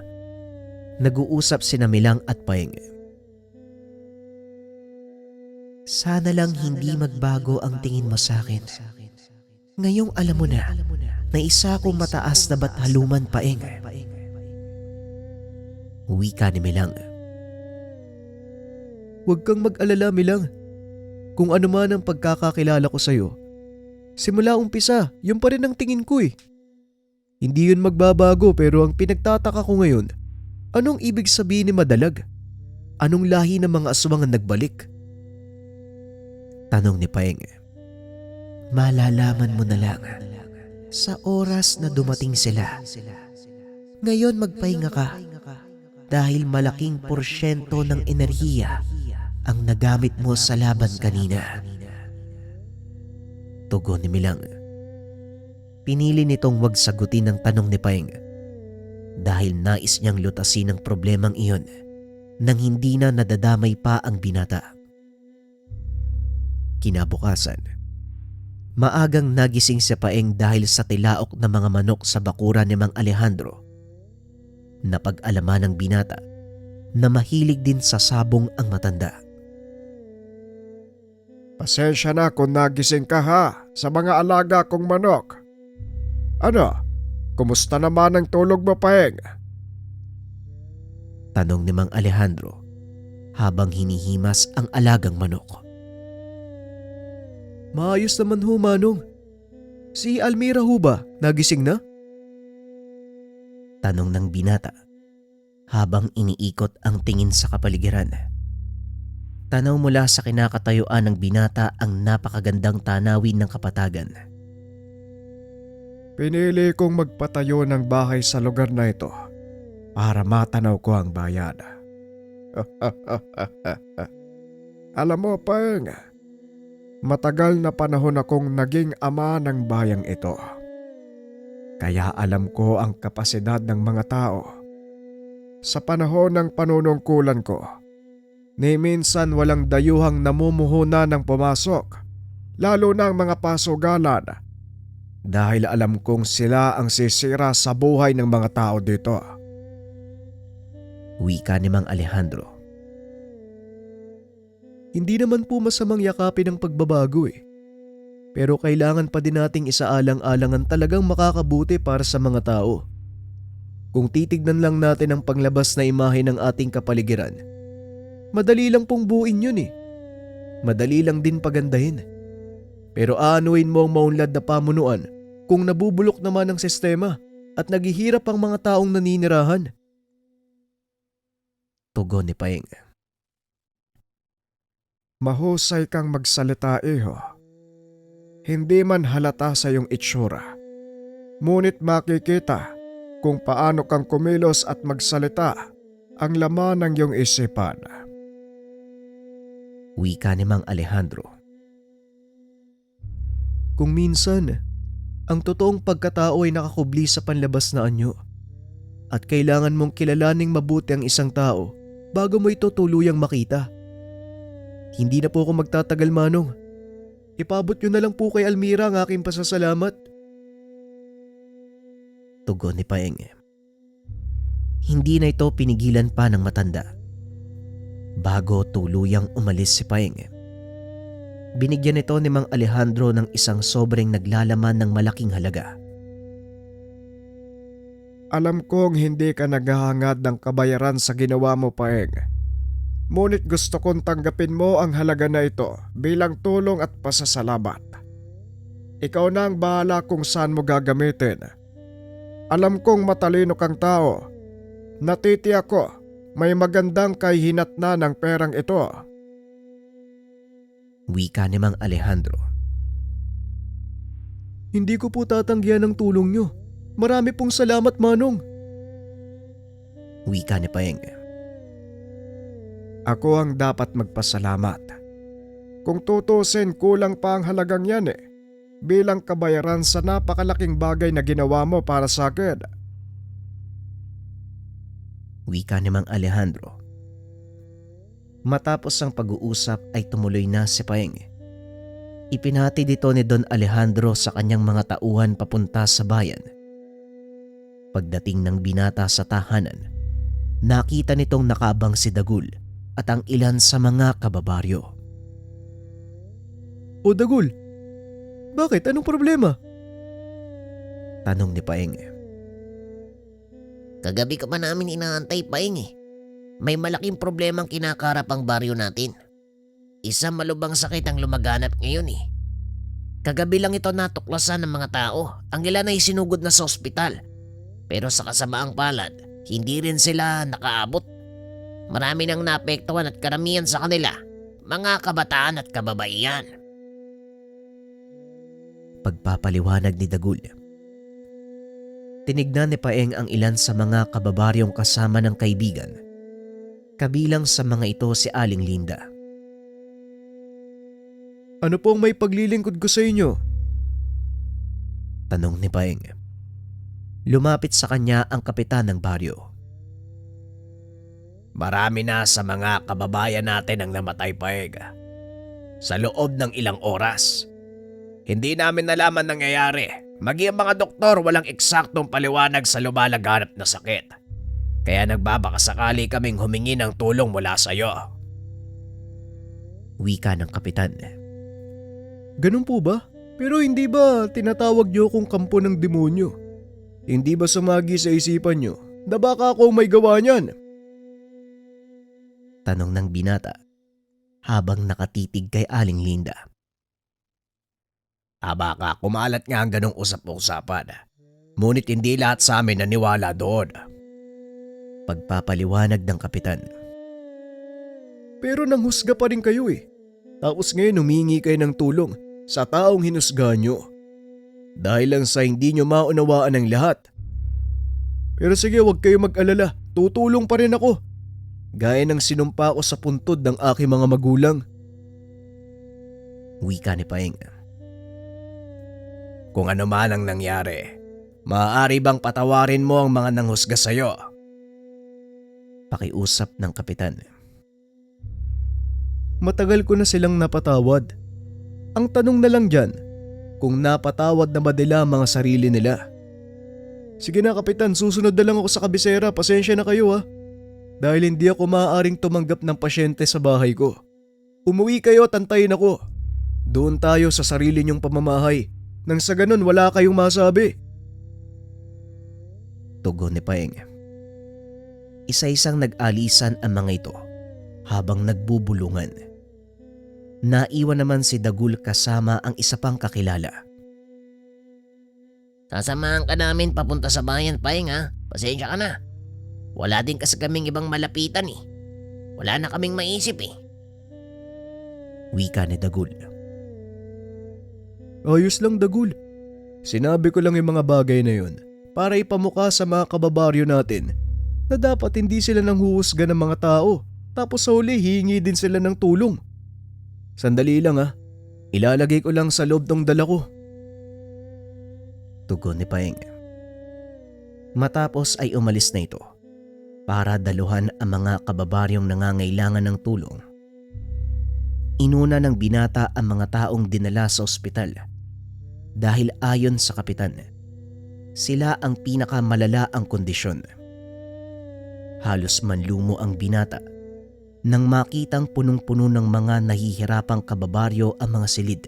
nag-uusap sina Milang at Paeng. Sana lang hindi magbago ang tingin mo sa akin. Ngayong alam mo na isa akong mataas na bathaluman, Paeng.
Wika ni Milang.
Huwag kang mag-alala, Milang. Kung ano man ang pagkakakilala ko sa'yo, simula umpisa, yun pa rin ang tingin ko eh. Hindi yun magbabago pero ang pinagtataka ko ngayon, anong ibig sabihin ni madalag? Anong lahi ng mga aswang ang nagbalik?
Tanong ni Paeng.
Malalaman mo na lang sa oras na dumating sila. Ngayon magpahinga ka dahil malaking porsyento ng enerhiya ang nagamit mo sa laban kanina.
Tugon ni Milang. Pinili nitong wag sagutin ang tanong ni Paeng dahil nais niyang lutasin ang problemang iyon nang hindi na nadadamay pa ang binata. Kinabukasan, maagang nagising si Paeng dahil sa tilaok na mga manok sa bakuran ni Mang Alejandro. Napag-alaman ng binata na mahilig din sa sabong ang matanda.
Pasensya na kung nagising ka ha sa mga alaga kong manok. Ano? Kumusta naman ang tulog mo, Paeng?
Tanong ni Mang Alejandro habang hinihimas ang alagang manok.
Maayos naman ho, Manong. Si Almira ho ba? Nagising na?
Tanong ng binata habang iniikot ang tingin sa kapaligiran. Tanaw mula sa kinakatayuan ng binata ang napakagandang tanawin ng kapatagan.
Pinili kong magpatayo ng bahay sa lugar na ito para matanaw ko ang bayan. Alam mo, Paeng, matagal na panahon akong naging ama ng bayang ito. Kaya alam ko ang kapasidad ng mga tao. Sa panahon ng panunungkulan ko, ni minsan walang dayuhang namumuhuna ng pumasok, lalo na ang mga pasugalan, dahil alam kong sila ang sisira sa buhay ng mga tao dito.
Wika ni Mang Alejandro.
Hindi naman po masamang yakapin ang pagbabago eh. Pero kailangan pa din nating isaalang-alangan talagang makakabuti para sa mga tao. Kung titignan lang natin ang panglabas na imahe ng ating kapaligiran, madali lang pong buuin yun eh. Madali lang din pagandahin. Pero aanuin mo ang maunlad na pamunuan kung nabubulok naman ang sistema at naghihirap ang mga taong naninirahan.
Tugon ni Paeng.
Mahusay kang magsalita, iho. Hindi man halata sa iyong itsura, ngunit makikita kung paano kang kumilos at magsalita ang laman ng iyong isipan.
Wika ni Mang Alejandro.
Kung minsan, ang totoong pagkatao ay nakakubli sa panlabas na anyo at kailangan mong kilalaning mabuti ang isang tao bago mo ito tuluyang makita. Hindi na po ako magtatagal, Manong. Ipabot nyo na lang po kay Almira ang aking pasasalamat.
Tugon ni Paeng. Hindi na ito pinigilan pa ng matanda. Bago tuluyang umalis si Paeng, binigyan ito ni Mang Alejandro ng isang sobreng naglalaman ng malaking halaga.
Alam kong hindi ka naghahangad ng kabayaran sa ginawa mo, Paeng. Ngunit gusto kong tanggapin mo ang halaga na ito bilang tulong at pasasalamat. Ikaw na ang bahala kung saan mo gagamitin. Alam kong matalino kang tao. Natitiyak ko may magandang kahihinatnan ng perang ito.
Wika ni Mang Alejandro.
Hindi ko po tatanggihan ang tulong nyo. Marami pong salamat, Manong.
Wika ni Paeng.
Ako ang dapat magpasalamat. Kung tutusin, kulang pa ang halagang yan eh. Bilang kabayaran sa napakalaking bagay na ginawa mo para sa akin.
Wika ni Mang Alejandro. Matapos ang pag-uusap ay tumuloy na si Paeng. Ipinati dito ni Don Alejandro sa kanyang mga tauhan papunta sa bayan. Pagdating ng binata sa tahanan, nakita nitong nakaabang si Dagul at ang ilan sa mga kababaryo.
O Dagul, bakit? Anong problema?
Tanong ni Paeng.
Kagabi ka pa namin inaantay, Paeng eh. May malaking problemang kinakarap ang baryo natin. Isang malubhang sakit ang lumaganap ngayon eh. Kagabi lang ito natuklasan ng mga tao. Ang ilan ay sinugod na sa ospital. Pero sa kasamaang palad, hindi rin sila nakaabot. Marami nang naapektuhan at karamihan sa kanila, mga kabataan at kababaihan.
Pagpapaliwanag ni Dagul. Tinignan ni Paeng ang ilan sa mga kababaryong kasama ng kaibigan. Kabilang sa mga ito si Aling Linda.
Ano pong may paglilingkod ko sa inyo?
Tanong ni Paeng. Lumapit sa kanya ang kapitan ng baryo.
Marami na sa mga kababayan natin ang namatay, Paeng. Sa loob ng ilang oras. Hindi namin nalaman nangyayari. Maging ang mga doktor walang eksaktong paliwanag sa lumalaganap na sakit. Kaya nagbabakasakali kaming humingi ng tulong mula sa iyo.
Wika ng kapitan.
Ganun po ba? Pero hindi ba tinatawag niyo akong kampo ng demonyo? Hindi ba sumagi sa isipan niyo na baka ako may gawa niyan?
Tanong ng binata habang nakatitig kay Aling Linda.
Baka kumalat nga ang ganong usap-usapan. Ngunit hindi lahat sa amin naniwala doon.
Pagpapaliwanag ng kapitan.
Pero nanghusga pa rin kayo eh. Tapos ngayon humingi kayo ng tulong sa taong hinusgahan niyo. Dahil lang sa hindi niyo maunawaan ang lahat. Pero sige, huwag kayo mag-alala. Tutulong pa rin ako. Gaya ng sinumpa ko sa puntod ng aking mga magulang.
Wika ni Paeng.
Kung ano man ang nangyari, maaari bang patawarin mo ang mga nanghusga sa iyo?
Pakiusap ng kapitan.
Matagal ko na silang napatawad. Ang tanong na lang dyan, kung napatawad na ba nila ang mga sarili nila. Sige na kapitan, susunod na lang ako sa kabisera. Pasensya na kayo ha. Dahil hindi ako maaaring tumanggap ng pasyente sa bahay ko. Umuwi kayo at antayin ako. Doon tayo sa sarili niyong pamamahay. Nang sa ganun wala kayong masabi.
Tugon ni Paeng. Isa-isang nag-alisan ang mga ito habang nagbubulungan. Naiwan naman si Dagul kasama ang isa pang kakilala.
Sasamahan ka namin papunta sa bayan, Paeng ha. Pasensya ka na. Wala din kasi kaming ibang malapitan eh. Wala na kaming maisip eh.
Wika ni Dagul.
Ayos lang Dagul. Sinabi ko lang yung mga bagay na yun para ipamukha sa mga kababaryo natin na dapat hindi sila nanghuhusga ng mga tao tapos sa huli hihingi din sila ng tulong. Sandali lang ha. Ilalagay ko lang sa loob ng dala ko.
Tugon ni Paeng. Matapos ay umalis na ito para daluhan ang mga kababaryong nangangailangan ng tulong. Inuna ng binata ang mga taong dinala sa ospital dahil ayon sa kapitan, sila ang pinakamalala ang kondisyon. Halos manlumo ang binata nang makitang punong-puno ng mga nahihirapang kababaryo ang mga silid.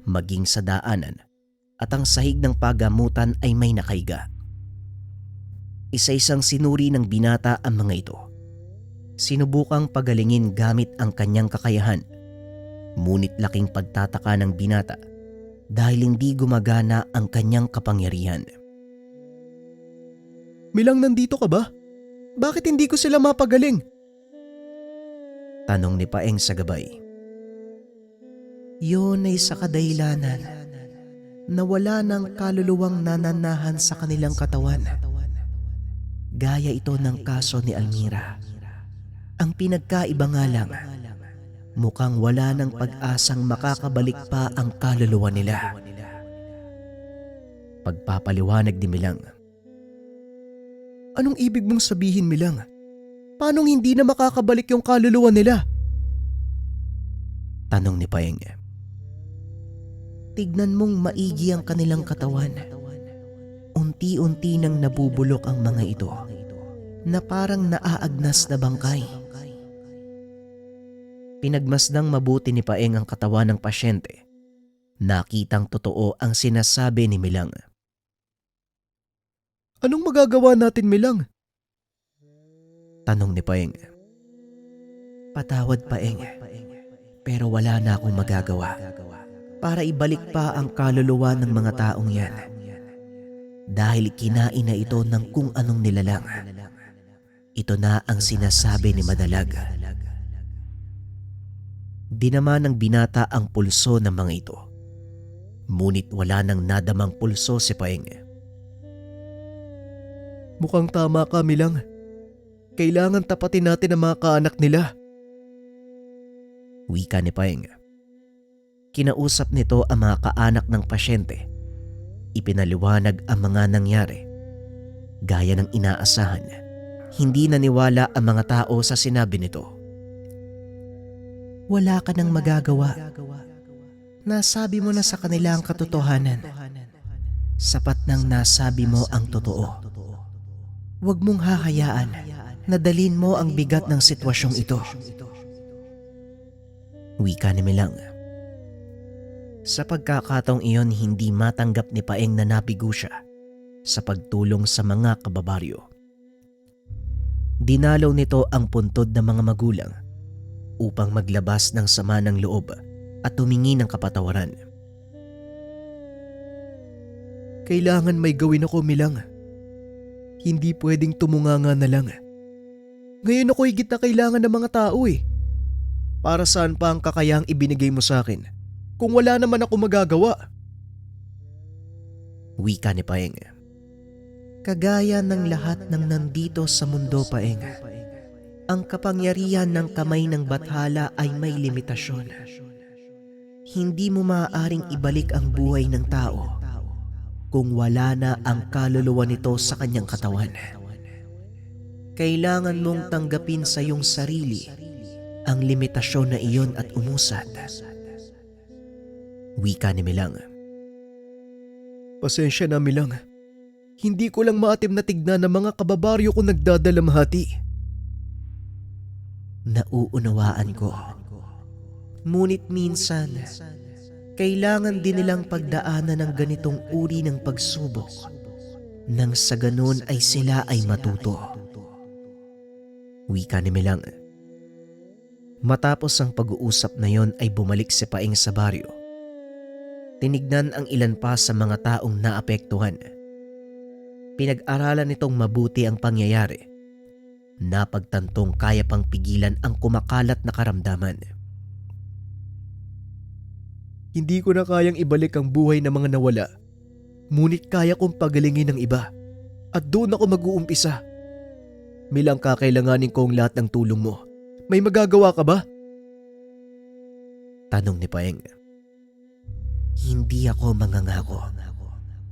Maging sa daanan at ang sahig ng pagamutan ay may nakaiga. Isa-isang sinuri ng binata ang mga ito. Sinubukang pagalingin gamit ang kanyang kakayahan. Ngunit laking pagtataka ng binata dahil hindi gumagana ang kanyang kapangyarihan.
Milang, nandito ka ba? Bakit hindi ko sila mapagaling?
Tanong ni Paeng sa gabay. Yun ay sa kadahilanan na wala ng kaluluwang nananahan sa kanilang katawan. Gaya ito ng kaso ni Almira. Ang pinagkaiba nga lang, mukhang wala ng pag-asang makakabalik pa ang kaluluwa nila. Pagpapaliwanag ni Milang.
Anong ibig mong sabihin, Milang? Paanong hindi na makakabalik yung kaluluwa nila?
Tanong ni Paeng. Tignan mong maigi ang kanilang katawan. Unti-unti nang nabubulok ang mga ito na parang naaagnas na bangkay. Pinagmasdang mabuti ni Paeng ang katawan ng pasyente. Nakitang totoo ang sinasabi ni Milang.
Anong magagawa natin, Milang?
Tanong ni Paeng. Patawad, Paeng. Pero wala na akong magagawa para ibalik pa ang kaluluwa ng mga taong yan. Dahil kinain na ito ng kung anong nilalang. Ito na ang sinasabi ni Madalag. Dinama ng binata ang pulso ng mga ito. Ngunit wala nang nadamang pulso si Paeng.
Mukhang tama ka, Milang. Kailangan tapatin natin ang mga kaanak nila.
Wika ni Paeng. Kinausap nito ang mga kaanak ng pasyente. Ipinaliwanag ang mga nangyari. Gaya ng inaasahan, hindi naniwala ang mga tao sa sinabi nito. Wala ka nang magagawa. Nasabi mo na sa kanila ang katotohanan. Sapat nang nasabi mo ang totoo. Huwag mong hahayaan na dalhin mo ang bigat ng sitwasyong ito. Wika ni Milang. Sa pagkakataong iyon, hindi matanggap ni Paeng na nabigo siya sa pagtulong sa mga kababaryo. Dinalaw nito ang puntod ng mga magulang upang maglabas ng sama ng loob at humingi ng kapatawaran.
Kailangan may gawin ako, Milang. Hindi pwedeng tumunganga na lang. Ngayon ako higit na kailangan ng mga tao eh. Para saan pa ang kakayahang ibinigay mo sa akin kung wala naman ako magagawa?
Wika ni Paeng. Kagaya ng lahat ng nandito sa mundo, Paeng, ang kapangyarihan ng kamay ng bathala ay may limitasyon. Hindi mo maaaring ibalik ang buhay ng tao kung wala na ang kaluluwa nito sa kanyang katawan. Kailangan mong tanggapin sa iyong sarili ang limitasyon na iyon at umusad. Wika ni Milang.
Pasensya na, Milang. Hindi ko lang maatim na tignan ng mga kababaryo kung nagdadalamhati.
Nauunawaan ko. Ngunit minsan, kailangan din nilang pagdaanan ng ganitong uri ng pagsubok nang sa ganun ay sila ay matuto. Wika ni Milang. Matapos ang pag-uusap na yon ay bumalik si Paeng sa baryo. Tinignan ang ilan pa sa mga taong naapektuhan. Pinag-aralan nitong mabuti ang pangyayari. Napagtantong kaya pang pigilan ang kumakalat na karamdaman.
Hindi ko na kayang ibalik ang buhay ng mga nawala. Ngunit kaya kong pagalingin ng iba. At doon ako mag-uumpisa. Milang, kakailanganin ko ang lahat ng tulong mo. May magagawa ka ba?
Tanong ni Paeng. Hindi ako mangangako.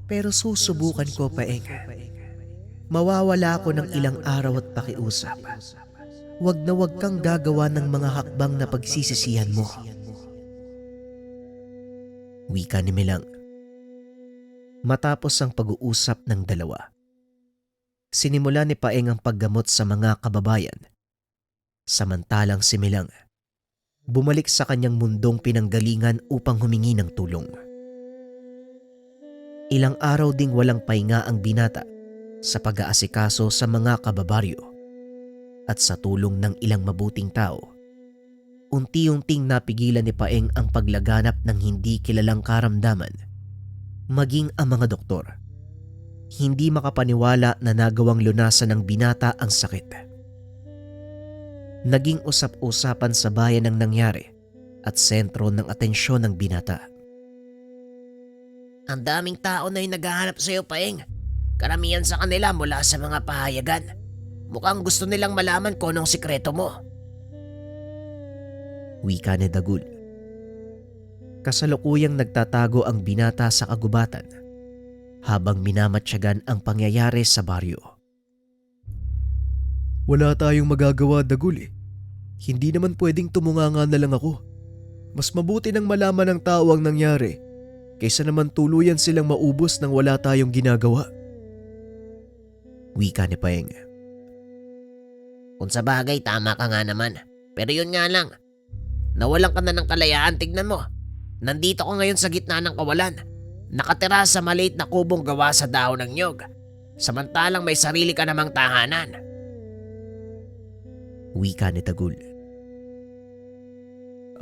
Pero susubukan ko, Paeng. Mawawala ako ng ilang araw at pakiusap. Huwag na huwag kang gagawa ng mga hakbang na pagsisisihan mo. Wika ni Milang. Matapos ang pag-uusap ng dalawa, sinimula ni Paeng ang paggamot sa mga kababayan. Samantalang si Milang, bumalik sa kanyang mundong pinanggalingan upang humingi ng tulong. Ilang araw ding walang pahinga ang binata sa pag-aasikaso sa mga kababaryo at sa tulong ng ilang mabuting tao. Unti-unting napigilan ni Paeng ang paglaganap ng hindi kilalang karamdaman, maging ang mga doktor. Hindi makapaniwala na nagawang lunasan ng binata ang sakit. Naging usap-usapan sa bayan ang nangyari at sentro ng atensyon ng binata.
Ang daming tao na yung naghahanap sa'yo, Paeng. Karamihan sa kanila mula sa mga pahayagan. Mukhang gusto nilang malaman kung anong sikreto mo.
Wika ni Dagul. Kasalukuyang nagtatago ang binata sa kagubatan habang minamatyagan ang pangyayari sa baryo.
Wala tayong magagawa, Dagul eh. Hindi naman pwedeng tumunganga na lang ako. Mas mabuti nang malaman ng tao ang nangyari kaysa naman tuluyan silang maubos nang wala tayong ginagawa.
Wika ni Paeng.
Kung sa bagay, tama ka nga naman. Pero yun nga lang, Nawalan ka na ng kalayaan, tignan mo. Nandito ko ngayon sa gitna ng kawalan. Nakatira sa maliit na kubong gawa sa dahon ng nyog. Samantalang may sarili ka namang tahanan.
Wika ni Dagul.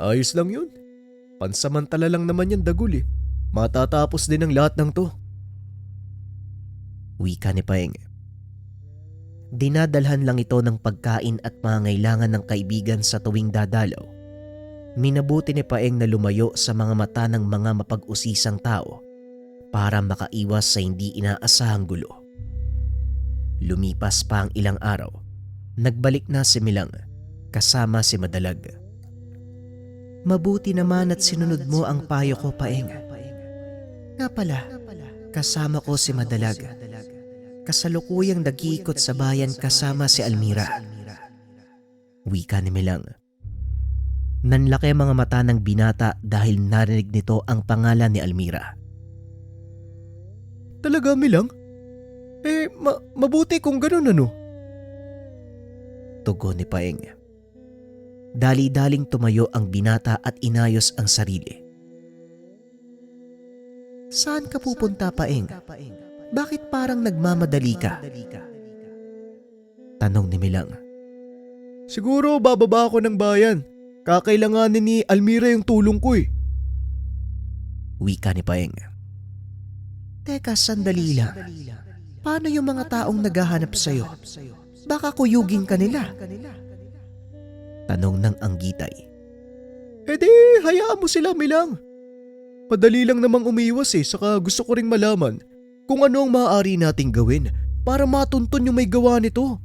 Ayos lang yun. Pansamantala lang naman yan, Dagul eh. Matatapos din ang lahat ng to.
Wika ni Paeng. Dinadalhan lang ito ng pagkain at pangangailangan ng kaibigan sa tuwing dadalaw. Minabuti ni Paeng na lumayo sa mga mata ng mga mapag-usisang tao para makaiwas sa hindi inaasahang gulo. Lumipas pa ang ilang araw. Nagbalik na si Milang kasama si Madalag. Mabuti naman at sinunod mo ang payo ko, Paeng. Nga pala, kasama ko si Madalag. Kasalukuyang nag-iikot sa bayan kasama si Almira. Wika ni Milang. Nanlaki ang mga mata ng binata dahil narinig nito ang pangalan ni Almira.
Talaga, Milang? Mabuti kung ganun ano.
Tugon ni Paeng. Dali-daling tumayo ang binata at inayos ang sarili. Saan ka pupunta, Paeng? Bakit parang nagmamadali ka? Tanong ni Milang.
Siguro bababa ako ng bayan. Kakailanganin ni Almira yung tulong ko eh.
Wika ni Paeng. Teka, sandali lang. Paano yung mga taong naghahanap sa'yo? Baka kuyugin ka nila. Tanong ng Anggitay.
Di, hayaan mo sila, Milang. Madali lang namang umiwas eh, saka gusto ko ring malaman kung ano ang maaari nating gawin para matuntun yung may gawa nito.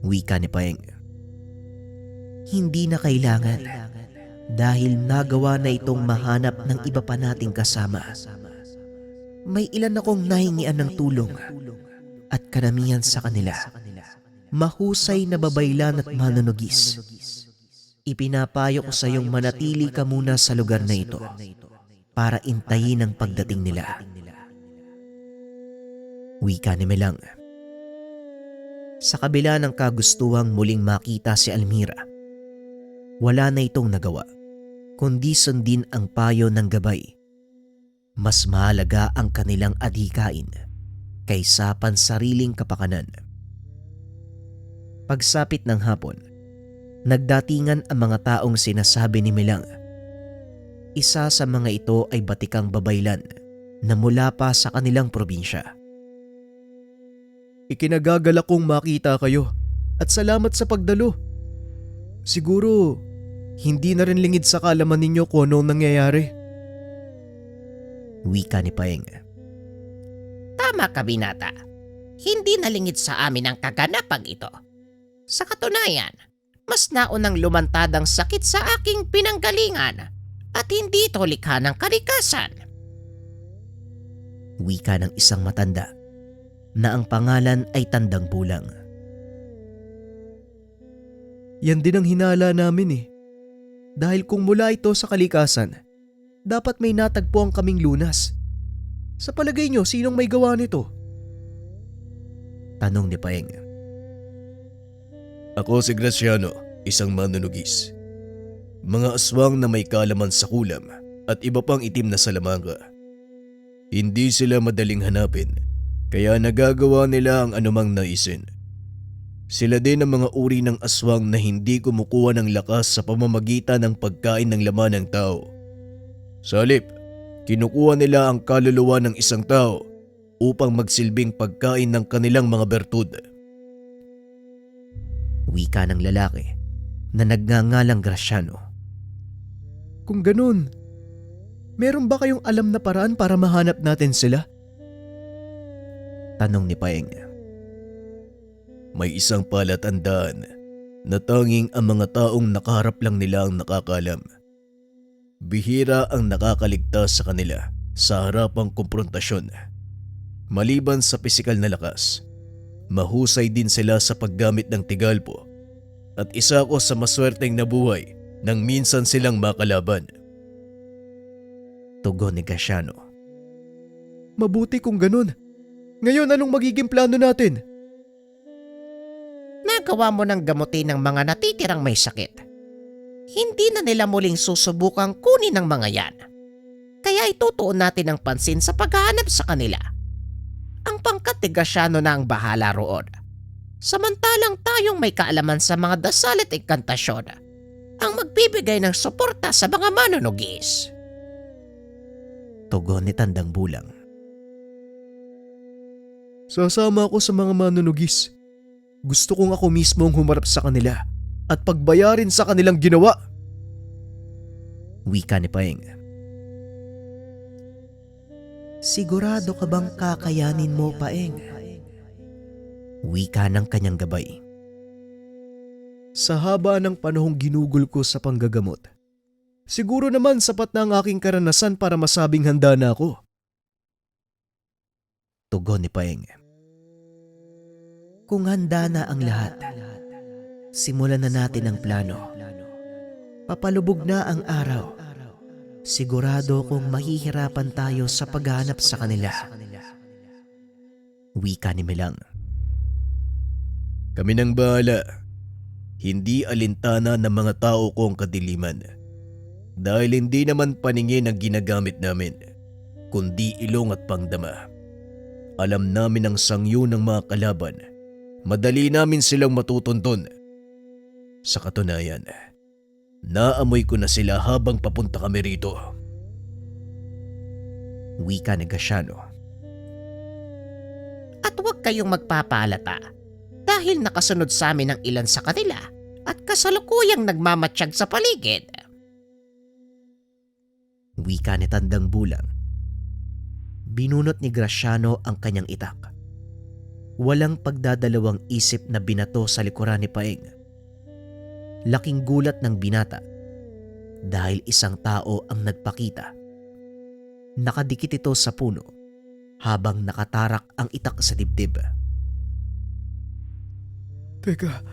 Wika ni Paeng. Hindi na kailangan dahil nagawa na itong mahanap ng iba pa nating kasama. May ilan akong nahingian ng tulong at karamihan sa kanila mahusay na babaylan at manunugis. Ipinapayo ko sa iyong manatili ka muna sa lugar na ito para intayin ang pagdating nila. Wika ni Milang. Sa kabila ng kagustuhang muling makita si Almira, wala na itong nagawa, kundi sundin ang payo ng gabay. Mas mahalaga ang kanilang adhikain kaysa pansariling kapakanan. Pagsapit ng hapon, nagdatingan ang mga taong sinasabi ni Milang. Isa sa mga ito ay batikang babaylan na mula pa sa kanilang probinsya.
Ikinagagala kong makita kayo at salamat sa pagdalo. Siguro, hindi na rin lingid sa kalaman ninyo kung anong nangyayari.
Wika ni Paeng.
Tama ka, binata. Hindi nalingid sa amin ang kaganapang ito. Sa katunayan, mas naunang lumantad ang sakit sa aking pinanggalingan at hindi ito likha ng kalikasan.
Wika ng isang matanda na ang pangalan ay Tandang Bulang.
Yan din ang hinala namin eh. Dahil kung mula ito sa kalikasan, dapat may natagpuan kaming lunas. Sa palagay nyo, sinong may gawa nito?
Tanong ni Paeng.
Ako si Graciano, isang manunugis. Mga aswang na may kalaman sa kulam at iba pang itim na salamanga. Hindi sila madaling hanapin, kaya nagagawa nila ang anumang naisin. Sila din ang mga uri ng aswang na hindi kumukuha ng lakas sa pamamagitan ng pagkain ng laman ng tao. Sa halip, kinukuha nila ang kaluluwa ng isang tao upang magsilbing pagkain ng kanilang mga bertud.
Wika ng lalaki na nagngangalang Graciano.
Kung ganun, meron ba kayong alam na paraan para mahanap natin sila?
Tanong ni Paeng.
May isang palatandaan na tanging ang mga taong nakaharap lang nila ang nakakalam. Bihira ang nakakaligtas sa kanila sa harapang komprontasyon. Maliban sa pisikal na lakas, mahusay din sila sa paggamit ng tigalpo at isa ko sa maswerteng nabuhay nang minsan silang makalaban.
Tugon ni Graciano.
Mabuti kung ganun. Ngayon, anong magiging plano natin?
Nagawa mo ng gamutin ng mga natitirang may sakit. hindi na nila muling susubukang kunin ang mga yan. Kaya itutuon natin ang pansin sa paghahanap sa kanila. Ang pangkat ni Graciano na ang bahala roon. Samantalang tayong may kaalaman sa mga dasal at inkantasyon ang magbibigay ng suporta sa mga manunugis. Tugon ni Tandang Bulang.
Sasama ako sa mga manunugis. Gusto kong ako mismo ang humarap sa kanila at pagbayarin sa kanilang ginawa.
Wika ni Paeng. Sigurado ka bang kakayanin mo, Paeng? Wika ng kanyang gabay.
Sa haba ng panahong ginugol ko sa panggagamot, siguro naman sapat na ang aking karanasan para masabing handa na ako.
Tugon ni Paeng. Kung handa na ang lahat, simulan na natin ang plano. Papalubog na ang araw. Sigurado kong mahihirapan tayo sa paghanap sa kanila. Wika ni Melang.
Kami nang bahala. Hindi alintana ng mga tao ko ang kadiliman. Dahil hindi naman paningin ang ginagamit namin, kundi ilong at pangdama. Alam namin ang sangyo ng mga kalaban. Madali namin silang matutunton. Sa katunayan, naamoy ko na sila habang papunta kami rito.
Wika ni Graciano.
At huwag kayong magpapalata dahil nakasunod sa amin ang ilan sa kanila at kasalukuyang nagmamatsyag sa paligid.
Wika ni Tandang Bulang. Binunot ni Graciano ang kanyang itak. Walang pagdadalawang isip na binato sa likuran ni Paeng. Laking gulat ng binata dahil isang tao ang nagpakita. Nakadikit ito sa puno habang nakatarak ang itak sa dibdib.
Teka,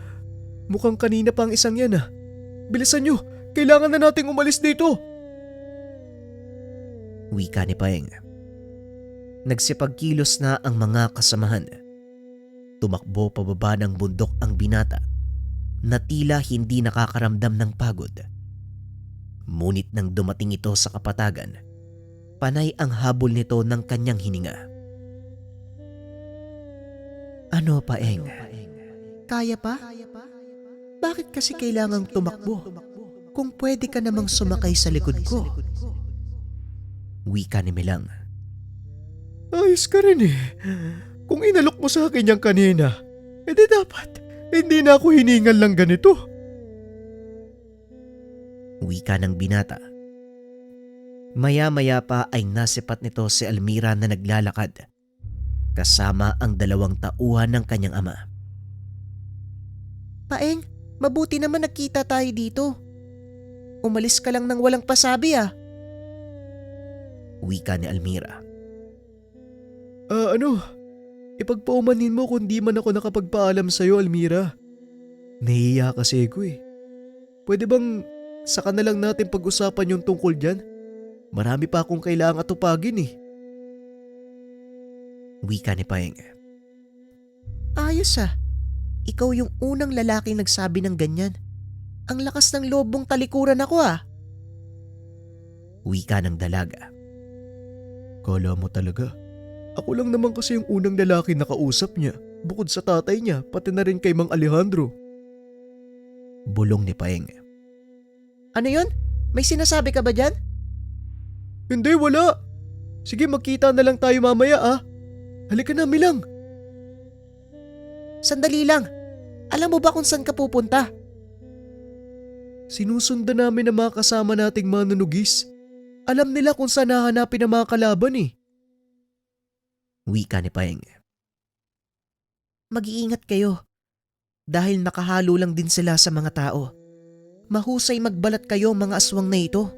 mukhang kanina pa ang isang yan ah. Bilisan nyo, kailangan na nating umalis dito.
Wika ni Paeng. Nagsipagkilos na ang mga kasamahan. Tumakbo pababa ng bundok ang binata na tila hindi nakakaramdam ng pagod. Ngunit nang dumating ito sa kapatagan, panay ang habol nito ng kanyang hininga. Ano, Paeng? Kaya pa? Bakit kasi kailangang tumakbo kung pwede ka namang sumakay sa likod ko? Wika ni Melang.
Ayos ka rin eh. Kung inalok mo sa akin yung kanina, edi dapat hindi na ako hiningal lang ganito.
Wika ng binata. Maya-maya pa ay nasipat nito si Almira na naglalakad kasama ang 2 tauhan ng kanyang ama. Paeng, mabuti naman nakita tayo dito. Umalis ka lang ng walang pasabi ah. Wika ni Almira.
Ipagpaumanin mo kung di man ako nakapagpaalam sa'yo, Almira. Nahihiya kasi ako eh. Pwede bang saka na lang natin pag-usapan yung tungkol dyan? Marami pa akong kailangan atupagin eh.
Wika ni Paeng. Ayos ah. Ikaw yung unang lalaking nagsabi ng ganyan. Ang lakas ng lobong talikuran ako ah. Wika ng dalaga.
Kala mo talaga. Ako lang naman kasi yung unang lalaki na kausap niya, bukod sa tatay niya, pati na rin kay Mang Alejandro.
Bulong ni Paeng. Ano yun? May sinasabi ka ba dyan?
Hindi, wala. Sige, magkita na lang tayo mamaya ah. Halika na, Milang.
Sandali lang. Alam mo ba kung saan ka pupunta?
Sinusundan namin ang mga kasama nating manunugis. Alam nila kung saan hahanapin ang mga kalaban eh.
Wika ni Paeng. Mag-iingat kayo. Dahil nakahalo lang din sila sa mga tao. Mahusay magbalat kayo mga aswang na ito.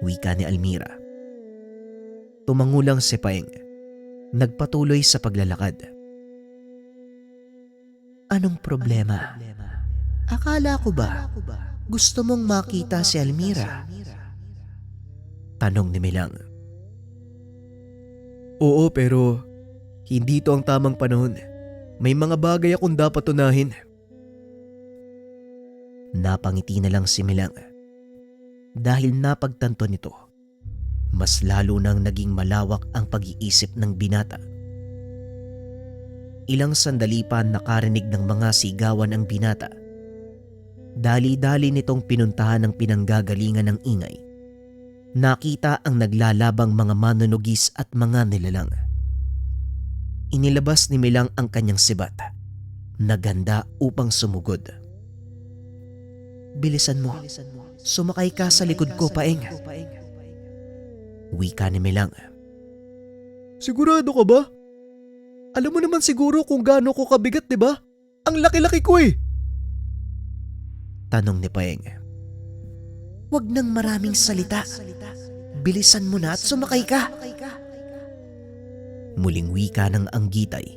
Wika ni Almira. Tumangulang si Paeng. Nagpatuloy sa paglalakad. Anong problema? Akala ko ba gusto mong makita si Almira? Tanong ni Melang.
Oo, pero hindi ito ang tamang panahon. May mga bagay akong dapat unahin.
Napangiti na lang si Milang. Dahil napagtanto nito, mas lalo nang naging malawak ang pag-iisip ng binata. Ilang sandali pa nakarinig ng mga sigawan ang binata. Dali-dali nitong pinuntahan ang pinanggagalingan ng ingay. Nakita ang naglalabang mga manunugis at mga nilalang. Inilabas ni Milang ang kanyang sibat na ganda upang sumugod. Bilisan mo. Sumakay ka sa likod ko, Paeng. Wika ni Milang.
Sigurado ka ba? Alam mo naman siguro kung gaano ko kabigat, di ba? Ang laki-laki ko eh.
Tanong ni Paeng. Huwag nang maraming salita. Bilisan mo na at sumakay ka. Muling wika ng anggitay.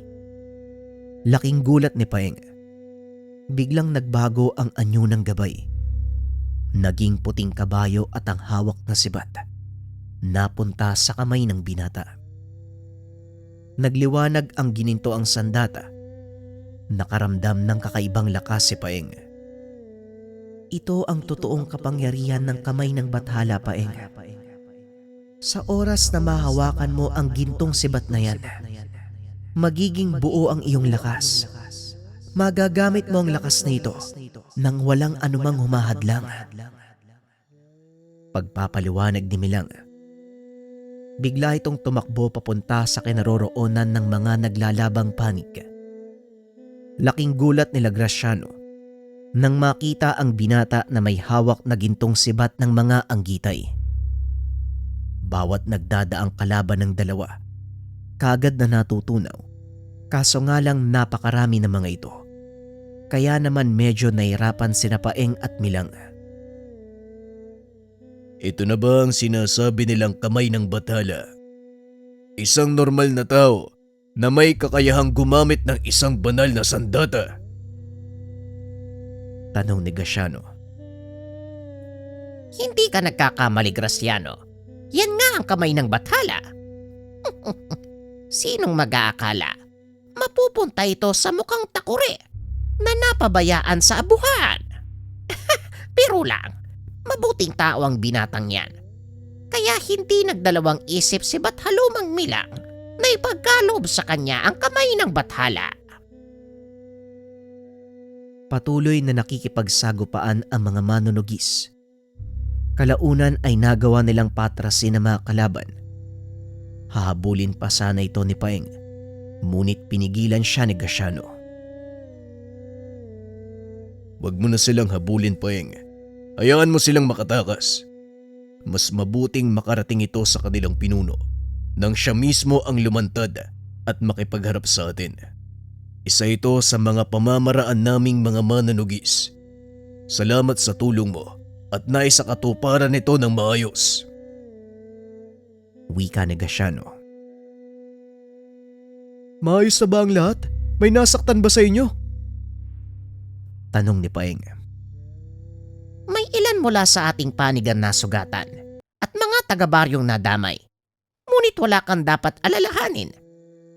Laking gulat ni Paeng. Biglang nagbago ang anyo ng gabay. Naging puting kabayo at ang hawak na sibat napunta sa kamay ng binata. Nagliwanag ang gininto ang sandata. Nakaramdam ng kakaibang lakas si Paeng. Ito ang totoong kapangyarihan ng kamay ng bathala, Paeng. Sa oras na mahawakan mo ang gintong sibat na yan, magiging buo ang iyong lakas. Magagamit mo ang lakas na ito nang walang anumang humahadlang. Pagpapaliwanag ni Milang. Bigla itong tumakbo papunta sa kinaroroonan ng mga naglalabang panig. Laking gulat nila Graciano nang makita ang binata na may hawak na gintong sibat ng mga anggitay. Bawat nagdadaang kalaban ng dalawa, kagad na natutunaw. Kaso nga lang napakarami ng mga ito. Kaya naman medyo nahirapan sina Paeng at Milang.
Ito na ba ang sinasabi nilang kamay ng bathala? Isang normal na tao na may kakayahang gumamit ng isang banal na sandata?
Tanong ni Graciano.
Hindi ka nagkakamali, Graciano. Yan nga ang kamay ng bathala. Sinong mag-aakala? Mapupunta ito sa mukhang takure na napabayaan sa abuhan. Pero lang, mabuting tao ang binatang yan. Kaya hindi nagdalawang isip si Bathalumang Milang na ipagkalob sa kanya ang kamay ng bathala.
Patuloy na nakikipagsagupaan ang mga manunugis. Kalaunan ay nagawa nilang patrasin ang mga kalaban. Hahabulin pa sana ito ni Paeng, ngunit pinigilan siya ni Graciano.
Huwag mo na silang habulin, Paeng. Hayaan mo silang makatakas. Mas mabuting makarating ito sa kanilang pinuno nang siya mismo ang lumantad at makipagharap sa atin. Isa ito sa mga pamamaraan naming mga mananugis. Salamat sa tulong mo at naisakatuparan ito ng maayos.
Wika ni Graciano.
Maayos na ba ang lahat? May nasaktan ba sa inyo?
Tanong ni Paeng.
May ilan mula sa ating panigan na sugatan at mga taga-baryong nadamay. Ngunit wala kang dapat alalahanin.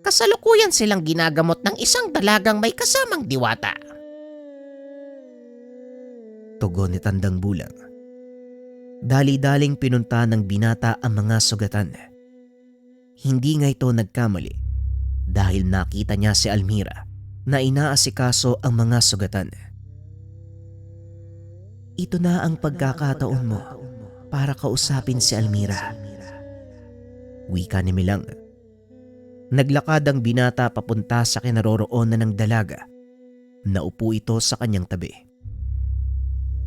Kasalukuyan silang ginagamot ng isang dalagang may kasamang diwata.
Tugon ni Tandang Bulang. Dali-daling pinunta ng binata ang mga sugatan. Hindi nga ito nagkamali dahil nakita niya si Almira na inaasikaso ang mga sugatan. Ito na ang pagkakataon mo para kausapin si Almira. Wika ni Milang. Naglakad ang binata papunta sa kinaroroonan ng dalaga. Naupo ito sa kanyang tabi.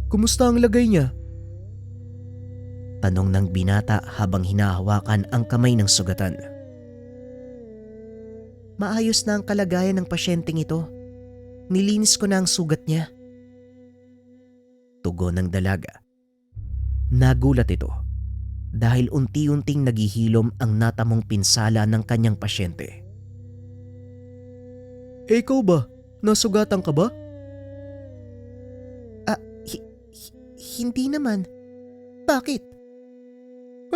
Kumusta ang lagay niya?
Tanong ng binata habang hinahawakan ang kamay ng sugatan. Maayos na ang kalagayan ng pasyenteng ito. Nilinis ko na ang sugat niya. Tugon ng dalaga. Nagulat ito dahil unti-unting naghihilom ang natamong pinsala ng kanyang pasyente.
Ikaw ba? Nasugatan ka ba?
Hindi naman. Bakit?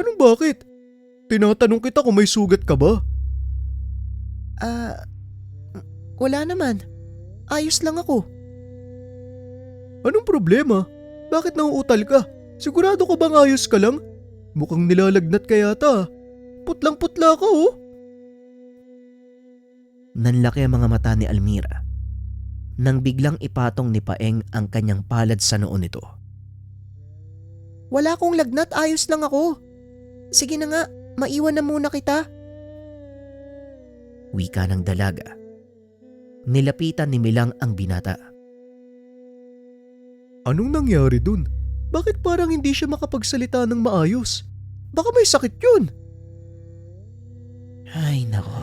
Anong bakit? Tinatanong kita kung may sugat ka ba?
Wala naman. Ayos lang ako.
Anong problema? Bakit nauutal ka? Sigurado ko bang ayos ka lang? Mukhang nilalagnat ka yata. Putlang-putla ka oh.
Nanlaki ang mga mata ni Almira nang biglang ipatong ni Paeng ang kanyang palad sa noo nito. Wala akong lagnat, ayos lang ako. Sige na nga, maiwan na muna kita. Wika ng dalaga. Nilapitan ni Milang ang binata.
Anong nangyari dun? Bakit parang hindi siya makapagsalita ng maayos? Baka may sakit yun.
Ay nako,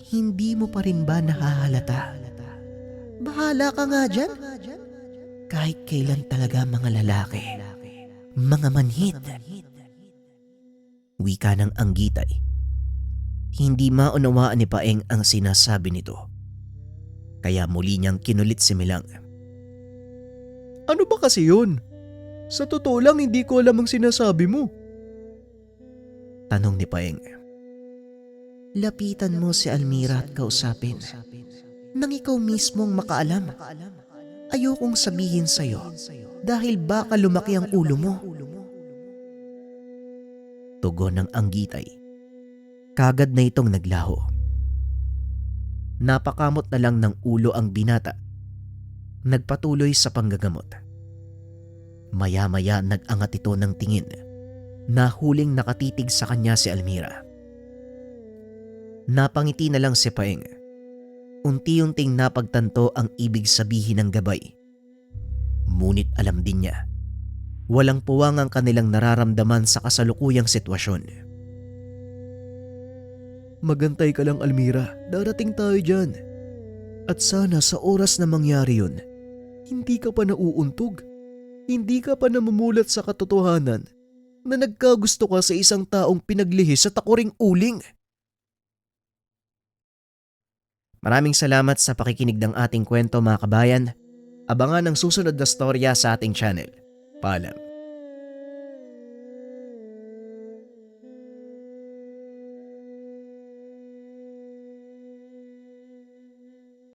hindi mo pa rin ba nahahalata? Bahala ka nga dyan. Kahit kailan talaga mga lalaki, mga manhid. Wika ng Anggitay. Hindi maunawaan ni Paeng ang sinasabi nito. Kaya muli niyang kinulit si Milang.
Ano ba kasi yun? Sa totoo lang hindi ko alam ang sinasabi mo.
Tanong ni Paeng. Lapitan mo si Almira at kausapin. Nang ikaw mismong makaalam. Ayokong sabihin sa'yo dahil baka lumaki ang ulo mo. Tugon ng Anggitay. Kagad na itong naglaho. Napakamot na lang ng ulo ang binata. Nagpatuloy sa panggagamot. Maya-maya nag-angat ito ng tingin. Nahuling nakatitig sa kanya si Almira. Napangiti na lang si Paeng. Unti-unting napagtanto ang ibig sabihin ng gabay. Ngunit alam din niya, walang puwang ang kanilang nararamdaman sa kasalukuyang sitwasyon.
Magantay ka lang Almira, darating tayo dyan. At sana sa oras na mangyari yun, hindi ka pa nauuntog. Hindi ka pa namumulat sa katotohanan na nagkagusto ka sa isang taong pinaglihis sa takuring uling.
Maraming salamat sa pakikinig ng ating kwento mga kabayan. Abangan ang susunod na storya sa ating channel. Paalam.